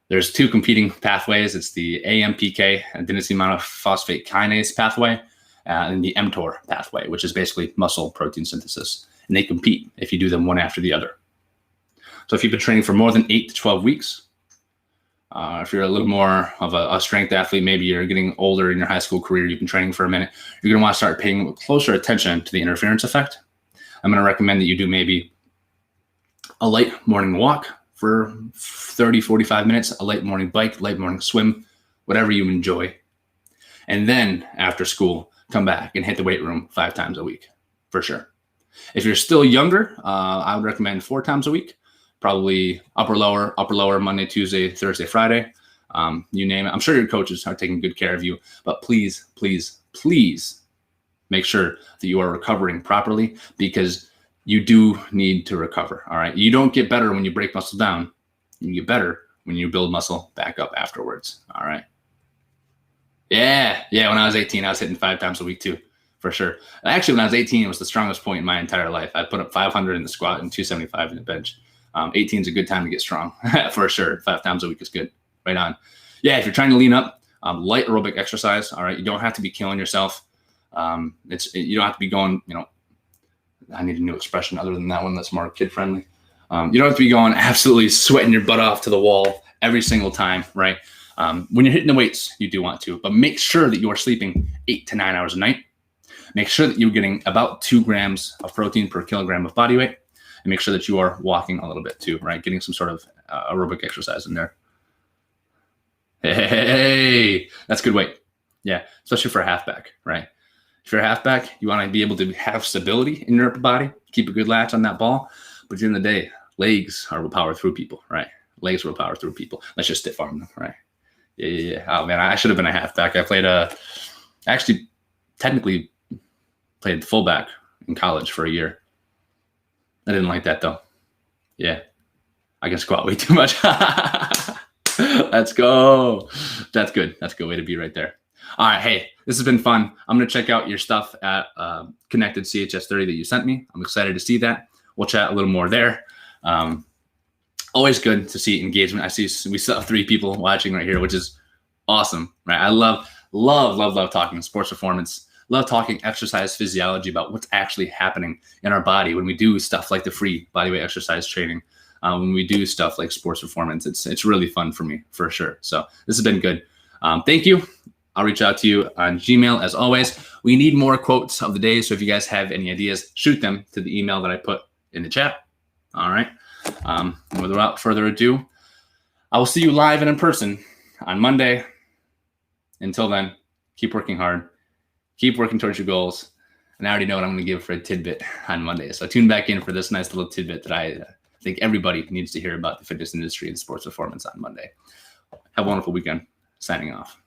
There's two competing pathways. It's the AMPK, adenosine monophosphate kinase pathway, and the mTOR pathway, which is basically muscle protein synthesis. And they compete if you do them one after the other. So if you've been training for more than 8 to 12 weeks, if you're a little more of a strength athlete, maybe you're getting older in your high school career, you've been training for a minute, you're going to want to start paying closer attention to the interference effect. I'm going to recommend that you do maybe a light morning walk for 30, 45 minutes, a late morning bike, late morning swim, whatever you enjoy. And then after school, come back and hit the weight room 5 times a week, for sure. If you're still younger, I would recommend 4 times a week, probably upper, lower, Monday, Tuesday, Thursday, Friday, you name it. I'm sure your coaches are taking good care of you, but please, please, please make sure that you are recovering properly, because you do need to recover, all right? You don't get better when you break muscle down. You get better when you build muscle back up afterwards, all right? Yeah, when I was 18, I was hitting 5 times a week too, for sure. Actually, when I was 18, it was the strongest point in my entire life. I put up 500 in the squat and 275 in the bench. 18 is a good time to get strong, for sure. 5 times a week is good, right on. Yeah, if you're trying to lean up, light aerobic exercise, all right? You don't have to be killing yourself. You don't have to be going, I need a new expression other than that one that's more kid friendly. You don't have to be going absolutely sweating your butt off to the wall every single time, right? When you're hitting the weights, you do want to, but make sure that you are sleeping 8 to 9 hours a night. Make sure that you're getting about 2 grams of protein per kilogram of body weight, and make sure that you are walking a little bit too, right? Getting some sort of aerobic exercise in there. Hey, that's good weight. Yeah, especially for a halfback, right? If you're a halfback, you want to be able to have stability in your upper body, keep a good latch on that ball. But at the end of the day, legs are what power through people, right? Legs will power through people. Let's just stiff arm them, right? Yeah. Oh man, I should have been a halfback. I played actually technically played fullback in college for a year. I didn't like that though. Yeah, I can squat way too much. Let's go. That's good. That's a good way to be right there. All right, hey, this has been fun. I'm going to check out your stuff at Connected CHS30 that you sent me. I'm excited to see that. We'll chat a little more there. Always good to see engagement. We still have 3 people watching right here, which is awesome, right? I love talking sports performance. Love talking exercise physiology, about what's actually happening in our body when we do stuff like the free bodyweight exercise training. When we do stuff like sports performance, it's really fun for me, for sure. So this has been good. Thank you. I'll reach out to you on Gmail as always. We need more quotes of the day, so if you guys have any ideas, shoot them to the email that I put in the chat. All right. Without further ado, I will see you live and in person on Monday. Until then, keep working hard, keep working towards your goals. And I already know what I'm going to give for a tidbit on Monday. So tune back in for this nice little tidbit that I think everybody needs to hear about the fitness industry and sports performance on Monday. Have a wonderful weekend. Signing off.